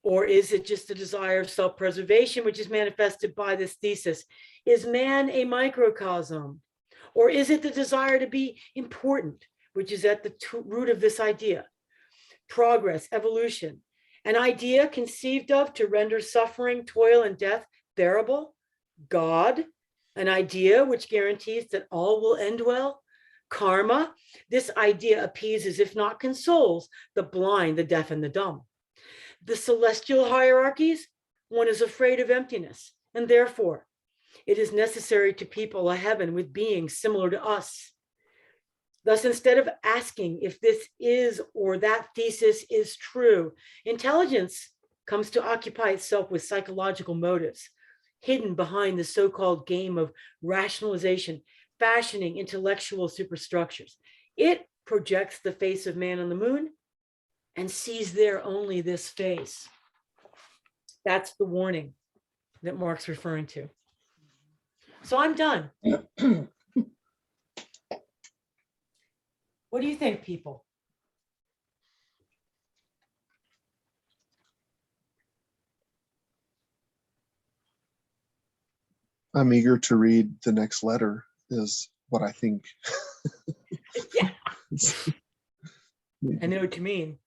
Or is it just a desire of self-preservation, which is manifested by this thesis? Is man a microcosm? Or is it the desire to be important, which is at the root of this idea? Progress, evolution, an idea conceived of to render suffering, toil, and death bearable? God, an idea which guarantees that all will end well? Karma, this idea appeases, if not consoles, the blind, the deaf, and the dumb. The celestial hierarchies, one is afraid of emptiness, and therefore it is necessary to people a heaven with beings similar to us. Thus, instead of asking if this is or that thesis is true, intelligence comes to occupy itself with psychological motives, hidden behind the so-called game of rationalization, fashioning intellectual superstructures. It projects the face of man on the moon and sees there only this face. That's the warning that Mark's referring to. So I'm done. What do you think, people? I'm eager to read the next letter, is what I think. Yeah. I know what you mean.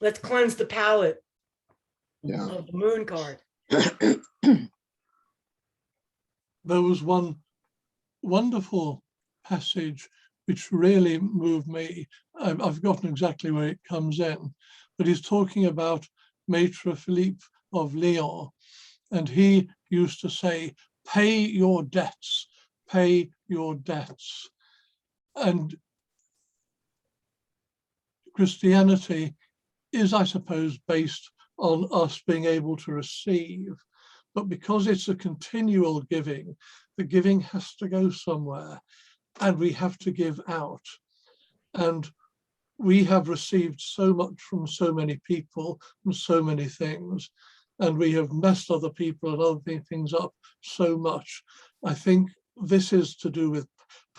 Let's cleanse the palate of the moon card. There was one wonderful passage which really moved me. I've forgotten exactly where it comes in, but he's talking about Maître Philippe of Lyon, and he used to say, pay your debts, pay your debts. And Christianity is, I suppose, based on us being able to receive, but because it's a continual giving, the giving has to go somewhere, and we have to give out. And we have received so much from so many people and so many things, and we have messed other people and other things up so much. I think this is to do with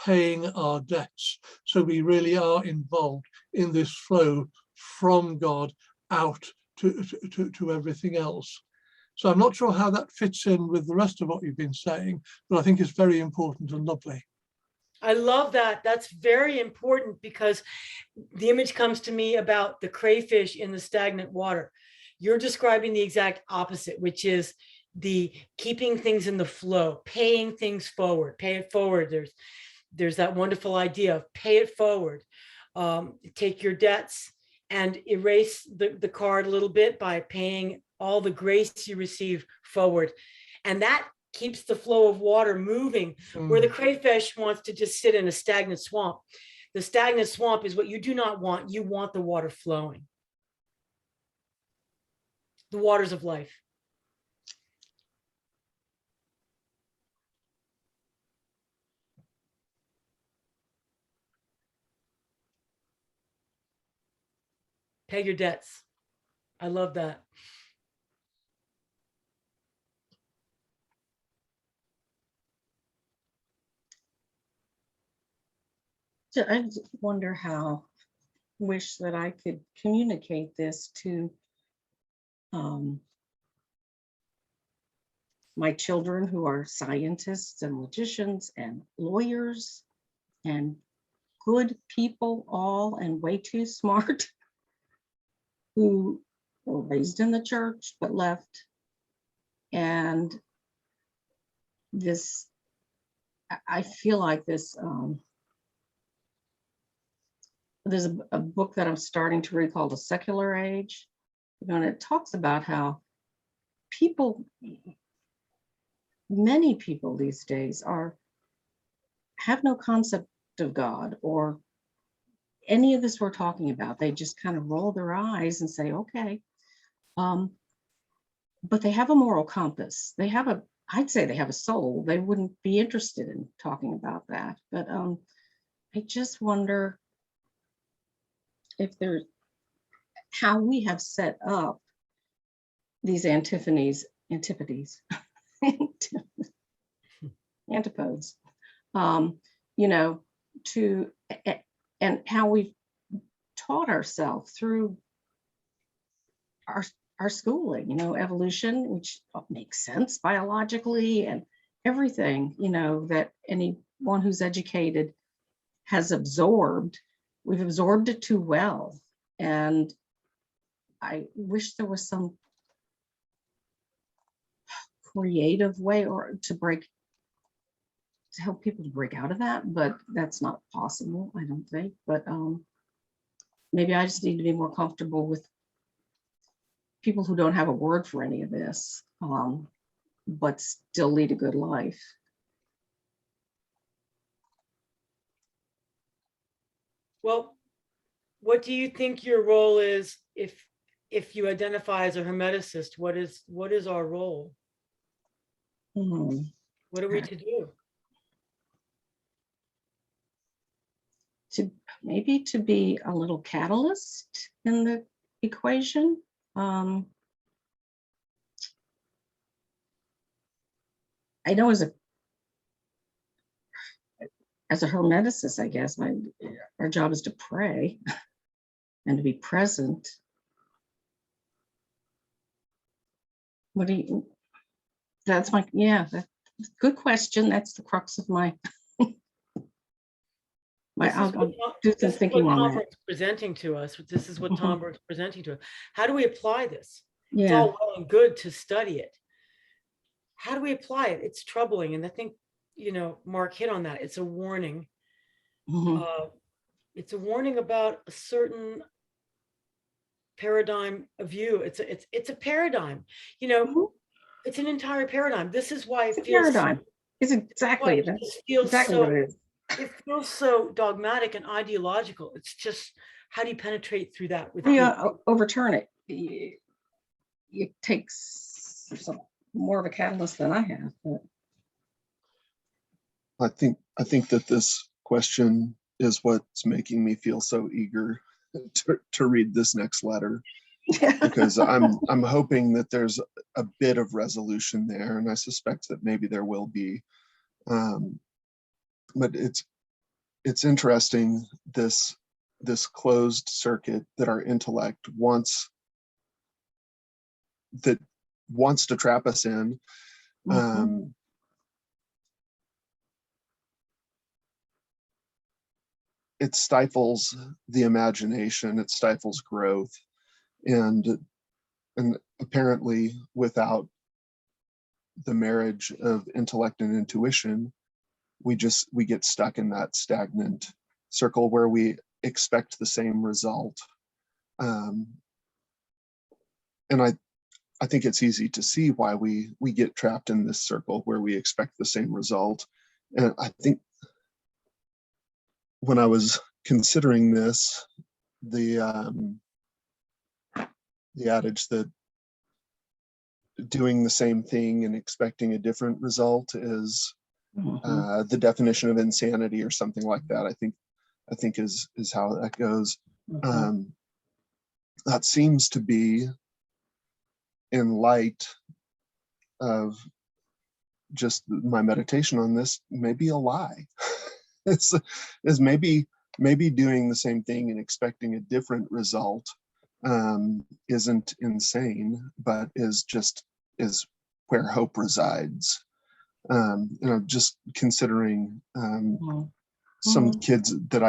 paying our debts. So we really are involved in this flow from God out to everything else. So I'm not sure how that fits in with the rest of what you've been saying, but I think it's very important and lovely. I love that. That's very important, because the image comes to me about the crayfish in the stagnant water. You're describing the exact opposite, which is the keeping things in the flow, paying things forward, pay it forward. There's that wonderful idea of pay it forward. Take your debts and erase the card a little bit by paying all the grace you receive forward. And that keeps the flow of water moving, where the crayfish wants to just sit in a stagnant swamp. The stagnant swamp is what you do not want. You want the water flowing. The waters of life. Pay your debts. I love that. So I just wonder how, wish that I could communicate this to my children, who are scientists and logicians and lawyers and good people, all, and way too smart, who were raised in the church but left. And this, I feel like this, there's a book that I'm starting to read called The Secular Age, and it talks about how people, many people these days have no concept of God or any of this we're talking about. They just kind of roll their eyes and say, okay. But they have a moral compass. I'd say they have a soul. They wouldn't be interested in talking about that. But I just wonder if there's how we have set up these antipodes, and how we've taught ourselves through our schooling, evolution, which makes sense biologically, and everything, that anyone who's educated has absorbed. We've absorbed it too well. And I wish there was some creative way to help people to break out of that, but that's not possible, I don't think. But maybe I just need to be more comfortable with people who don't have a word for any of this, but still lead a good life. Well, what do you think your role is if you identify as a Hermeticist? What is our role? What are we to do? Maybe to be a little catalyst in the equation. I know as a Hermeticist, I guess our job is to pray and to be present. That's good question. That's the crux of my I'll do some thinking on that. Tomberg's presenting to us. This is what Tomberg's presenting to us. How do we apply this? Yeah. It's all well and good to study it. How do we apply it? It's troubling. And I think, Mark hit on that. It's a warning. It's a warning about a certain paradigm of view. It's a paradigm, it's an entire paradigm. This is why it feels paradigm. It's exactly that. Exactly what it is. It feels so dogmatic and ideological. It's just, how do you penetrate through that? Overturn it. It takes more of a catalyst than I have. But I think that this question is what's making me feel so eager to read this next letter, because I'm hoping that there's a bit of resolution there, and I suspect that maybe there will be. but it's interesting, this closed circuit that our intellect wants to trap us in. It stifles the imagination, it stifles growth, and apparently without the marriage of intellect and intuition, we get stuck in that stagnant circle where we expect the same result. And I think it's easy to see why we get trapped in this circle where we expect the same result. And I think when I was considering this, the adage that doing the same thing and expecting a different result is the definition of insanity or something like that, I think is how that goes. That seems to be in light of just my meditation on this, maybe a lie. Is maybe doing the same thing and expecting a different result isn't insane, but is where hope resides. Just considering some kids that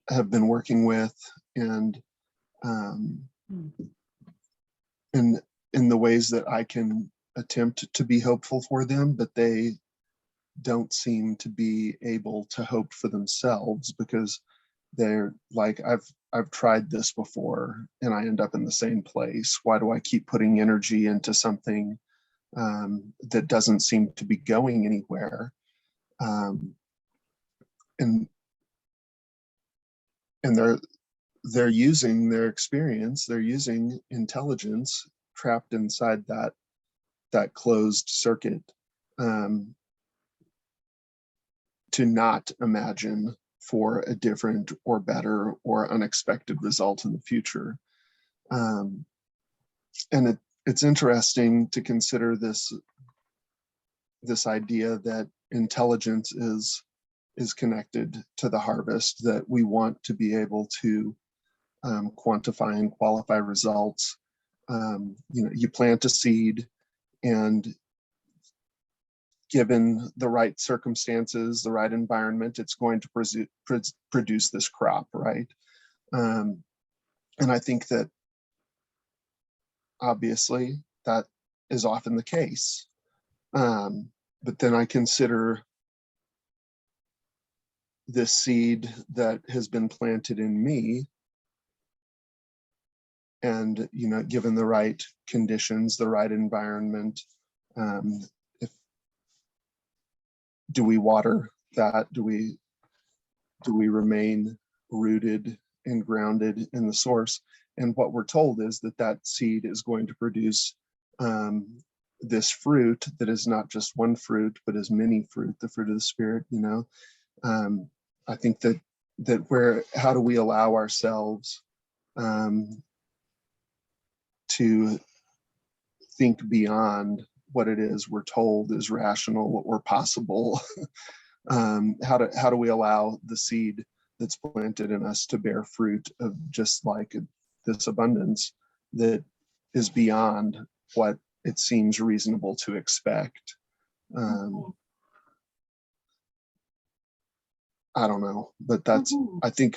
have been working with, and in the ways that I can attempt to be hopeful for them, but they don't seem to be able to hope for themselves, because they're like, I've tried this before and I end up in the same place. Why do I keep putting energy into something that doesn't seem to be going anywhere? And they're using their experience, they're using intelligence trapped inside that closed circuit to not imagine for a different or better or unexpected result in the future. And it's interesting to consider this idea that intelligence is connected to the harvest, that we want to be able to quantify and qualify results. You plant a seed, and given the right circumstances, the right environment, it's going to produce this crop, right? And I think that obviously that is often the case. But then I consider this seed that has been planted in me, and given the right conditions, the right environment, do we water that? Do we remain rooted and grounded in the source? And what we're told is that seed is going to produce this fruit that is not just one fruit, but is many fruit, the fruit of the Spirit. I think that how do we allow ourselves to think beyond what it is we're told is rational or possible? How do we allow the seed that's planted in us to bear fruit of just like this abundance that is beyond what it seems reasonable to expect? I don't know, but that's I think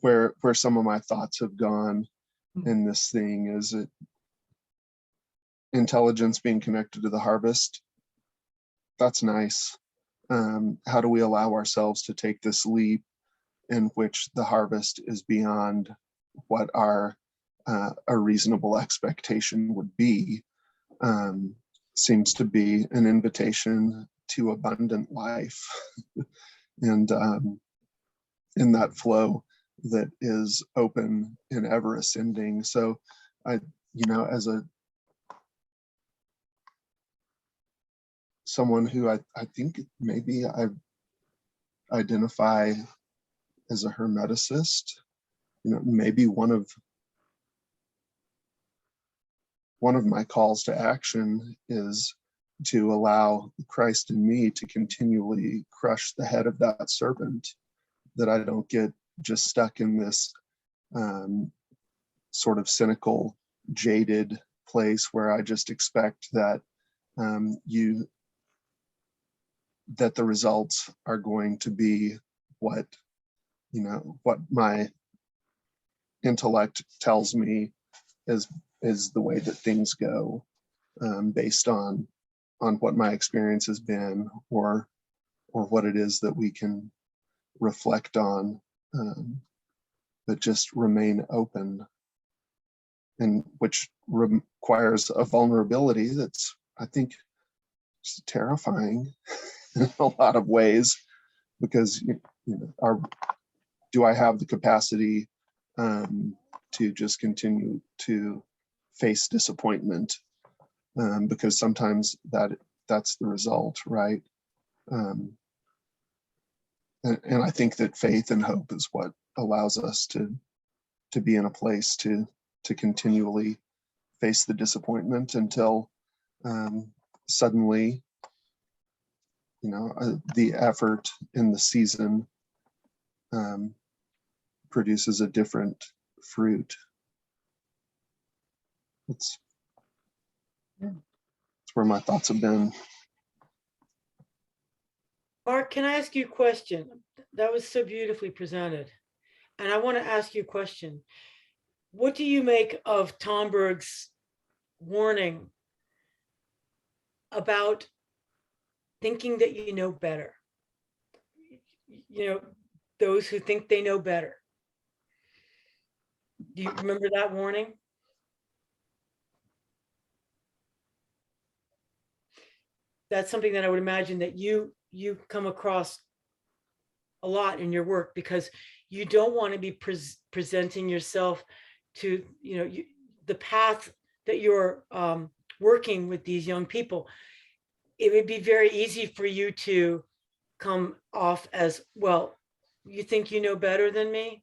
where some of my thoughts have gone in this thing. Is it intelligence being connected to the harvest? That's nice. How do we allow ourselves to take this leap in which the harvest is beyond what a reasonable expectation would be? Seems to be an invitation to abundant life. And in that flow that is open and ever ascending. So as someone who I think maybe I identify as a hermeticist, maybe one of my calls to action is to allow Christ in me to continually crush the head of that serpent, that I don't get just stuck in this sort of cynical, jaded place where I just expect that that the results are going to be what my intellect tells me is the way that things go, based on what my experience has been, or what it is that we can reflect on, but just remain open, and which requires a vulnerability that's, I think, just terrifying in a lot of ways, because do I have the capacity to just continue to face disappointment, because sometimes that's the result, right? And I think that faith and hope is what allows us to be in a place to continually face the disappointment until suddenly, the effort in the season produces a different fruit. That's where my thoughts have been. Mark, can I ask you a question? That was so beautifully presented. And I want to ask you a question. What do you make of Tomberg's warning about thinking that you know better? Those who think they know better. Do you remember that warning? That's something that I would imagine that you come across a lot in your work, because you don't want to be presenting yourself to the path that you're working with these young people. It would be very easy for you to come off as, well, you think you know better than me.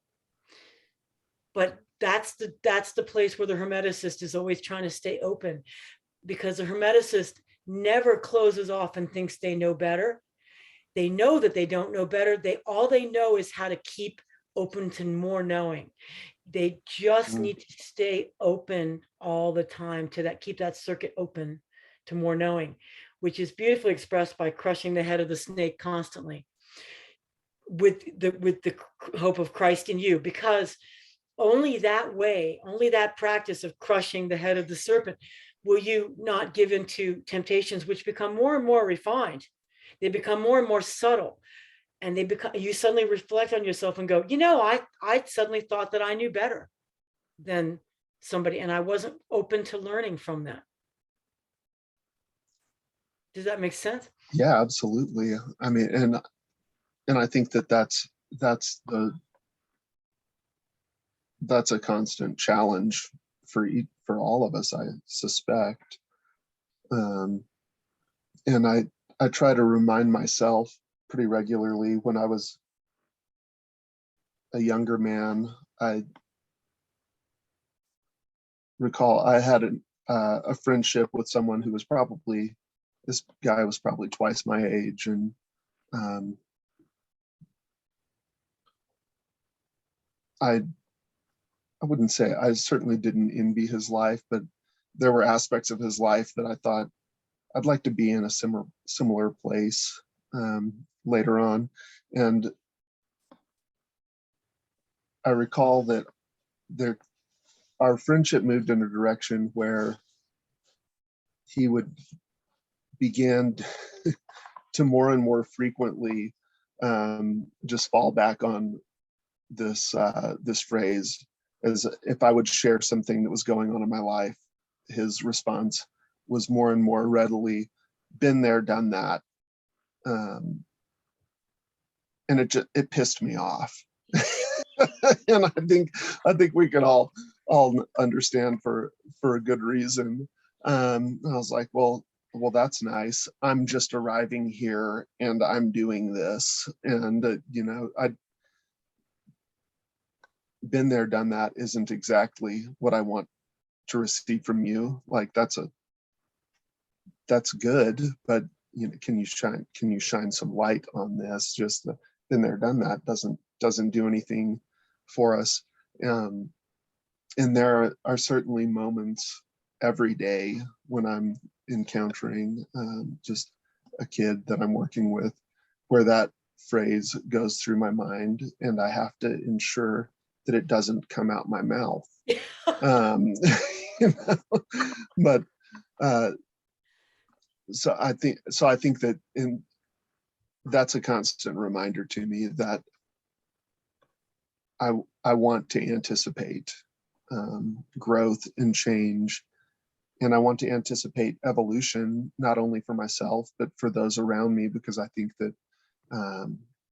But that's the place where the Hermeticist is always trying to stay open, because the Hermeticist never closes off and thinks they know better. They know that they don't know better. All they know is how to keep open to more knowing. They just need to stay open all the time to that, keep that circuit open to more knowing, which is beautifully expressed by crushing the head of the snake constantly with the hope of Christ in you, because only that way, only that practice of crushing the head of the serpent, will you not give into temptations which become more and more refined. They become more and more subtle, and you suddenly reflect on yourself and go, I suddenly thought that I knew better than somebody, and I wasn't open to learning from that. Does that make sense? Yeah, absolutely. I mean, and I think that's a constant challenge for all of us, I suspect. And I try to remind myself pretty regularly. When I was a younger man, I recall I had a friendship with someone who was this guy was probably twice my age, and I wouldn't say, I certainly didn't envy his life, but there were aspects of his life that I thought I'd like to be in a similar place later on. And I recall that our friendship moved in a direction where he would begin to more and more frequently just fall back on this phrase, as if I would share something that was going on in my life. His response was more and more readily, "Been there, done that," and it pissed me off. And I think we could all understand for a good reason. I was like, well, that's nice. I'm just arriving here and I'm doing this, and I'd been there, done that isn't exactly what I want to receive from you. Like, that's that's good, but can you shine some light on this? Just the been there, done that doesn't do anything for us. And there are certainly moments every day when I'm encountering just a kid that I'm working with, where that phrase goes through my mind, and I have to ensure that it doesn't come out my mouth. You know? But so I think that that's a constant reminder to me that I want to anticipate growth and change, and I want to anticipate evolution, not only for myself but for those around me, because I think that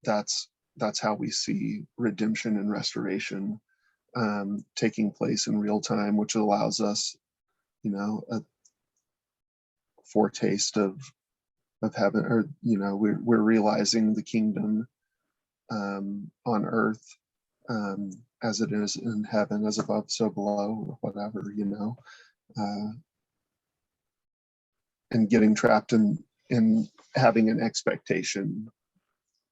that's how we see redemption and restoration taking place in real time, which allows us, a foretaste of heaven, or we're realizing the kingdom on earth as it is in heaven, as above so below, or whatever, and getting trapped in having an expectation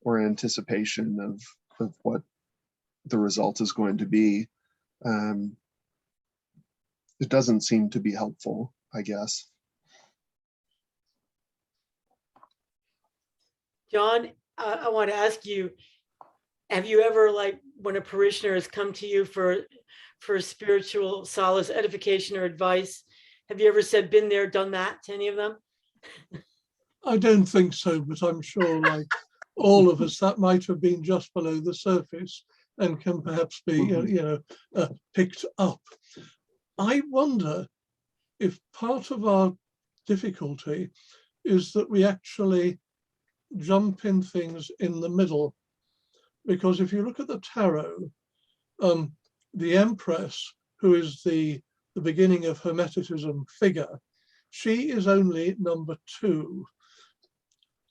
or anticipation of what the result is going to be. It doesn't seem to be helpful, I guess. John, I want to ask you, have you ever, like, when a parishioner has come to you for spiritual solace, edification, or advice, have you ever said, been there, done that, to any of them? I don't think so, but I'm sure, like all of us, that might have been just below the surface and can perhaps be, picked up. I wonder if part of our difficulty is that we actually jump in things in the middle. Because if you look at the tarot, the Empress, who is the beginning of Hermeticism figure, she is only number 2.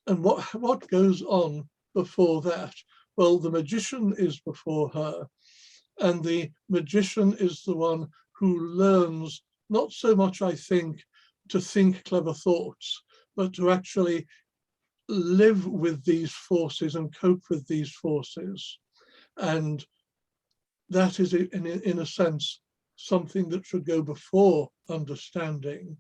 And what goes on before that? Well, the Magician is before her, and the Magician is the one who learns not so much, I think, to think clever thoughts, but to actually live with these forces and cope with these forces. And that is, in a sense, something that should go before understanding.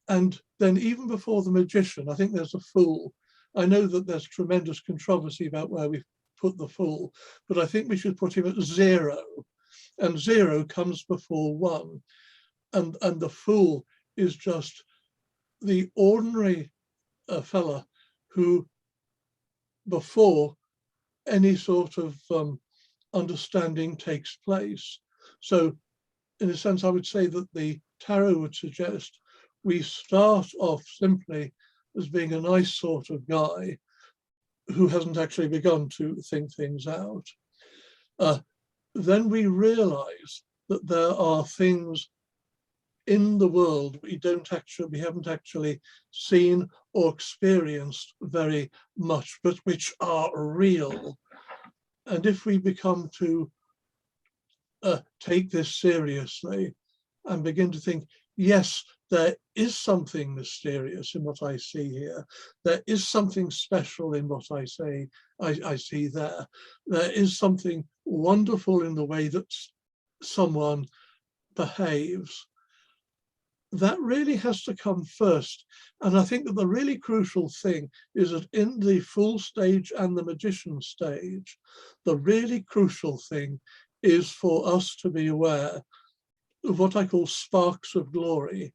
And then even before the Magician, I think there's a Fool. I know that there's tremendous controversy about where we put the Fool, but I think we should put him at 0. And 0 comes before 1. And the Fool is just the ordinary fella who, before any sort of understanding takes place. So in a sense, I would say that the tarot would suggest we start off simply as being a nice sort of guy who hasn't actually begun to think things out. Then we realize that there are things in the world we haven't actually seen or experienced very much, but which are real. And if we become to take this seriously and begin to think, yes, there is something mysterious in what I see here. There is something special in what I see there. There is something wonderful in the way that someone behaves. That really has to come first. And I think that the really crucial thing is that in the Fool stage and the Magician stage, the really crucial thing is for us to be aware of what I call sparks of glory.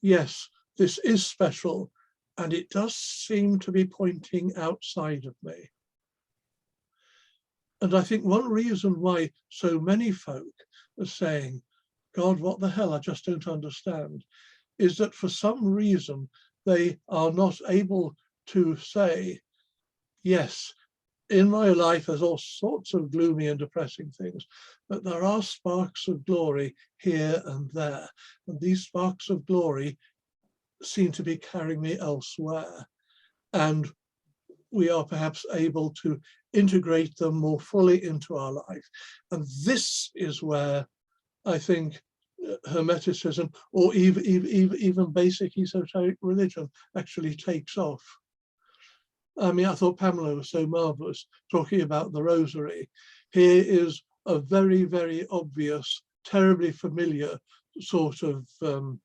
Yes, this is special, and it does seem to be pointing outside of me. And I think one reason why so many folk are saying, God, what the hell, I just don't understand, is that for some reason they are not able to say, yes, in my life there's all sorts of gloomy and depressing things, but there are sparks of glory here and there. And these sparks of glory seem to be carrying me elsewhere. And we are perhaps able to integrate them more fully into our life. And this is where I think Hermeticism or even basic esoteric religion actually takes off. I mean, I thought Pamela was so marvelous talking about the rosary. Here is a very, very obvious, terribly familiar sort of the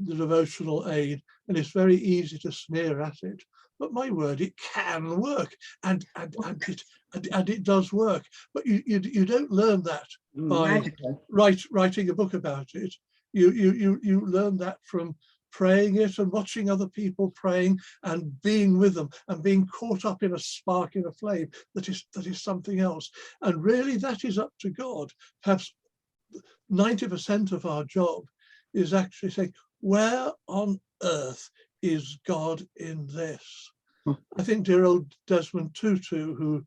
devotional aid, and it's very easy to sneer at it. But my word, it can work, and it does work. But you don't learn that by Magical. writing a book about it. You learn that from praying it and watching other people praying and being with them and being caught up in a spark, in a flame that is something else. And really, that is up to God. Perhaps 90% of our job is actually saying, where on earth is God in this? I think dear old Desmond Tutu, who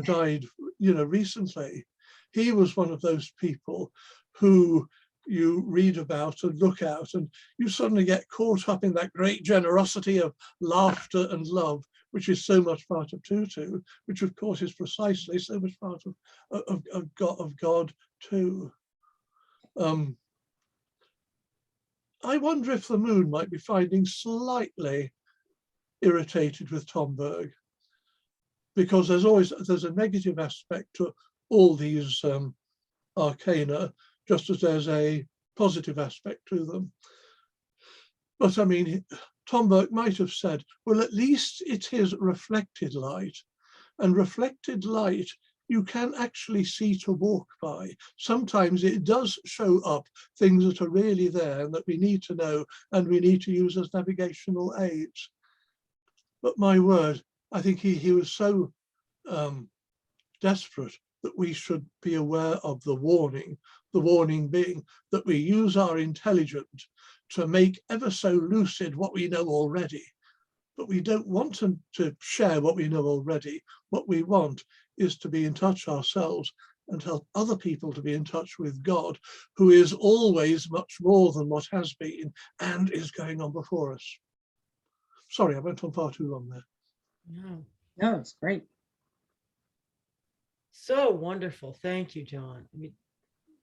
died recently, he was one of those people who you read about and look at, and you suddenly get caught up in that great generosity of laughter and love, which is so much part of Tutu, which of course is precisely so much part of God too. I wonder if the Moon might be finding slightly irritated with Tomberg, because there's a negative aspect to all these arcana, just as there's a positive aspect to them. But I mean, Tomberg might have said, well, at least it is reflected light, and reflected light you can actually see to walk by. Sometimes it does show up things that are really there and that we need to know and we need to use as navigational aids. But my word, I think he was so desperate that we should be aware of the warning being that we use our intelligence to make ever so lucid what we know already. But we don't want to share what we know already. What we want is to be in touch ourselves and help other people to be in touch with God, who is always much more than what has been and is going on before us. Sorry, I went on far too long there. No, it's great. So wonderful. Thank you, John. I mean,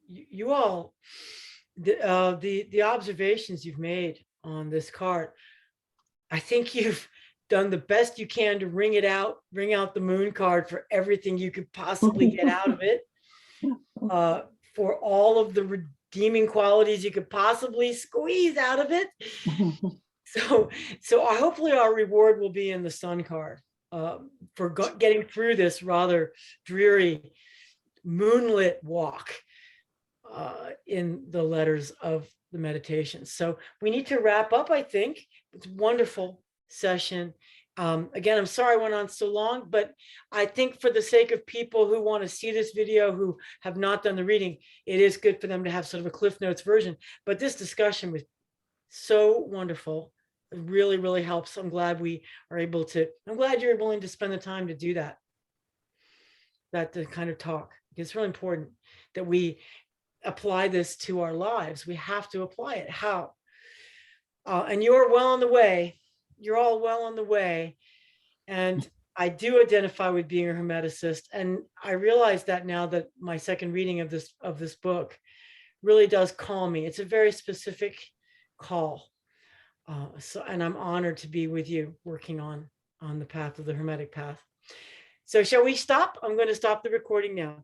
you all, the observations you've made on this card, I think you've done the best you can to ring out the Moon card for everything you could possibly get out of it, for all of the redeeming qualities you could possibly squeeze out of it. So hopefully our reward will be in the Sun card, for getting through this rather dreary moonlit walk in the letters of the meditation. So we need to wrap up, I think. It's a wonderful session. Again, I'm sorry I went on so long, but I think for the sake of people who want to see this video, who have not done the reading, it is good for them to have sort of a Cliff Notes version. But this discussion was so wonderful. It really, really helps. I'm glad I'm glad you're willing to spend the time to do that to kind of talk. It's really important that we apply this to our lives. We have to apply it. How? And you're well on the way. You're all well on the way. And I do identify with being a Hermeticist. And I realize that now that my second reading of this book really does call me. It's a very specific call. And I'm honored to be with you working on the path of the Hermetic path. So shall we stop? I'm going to stop the recording now.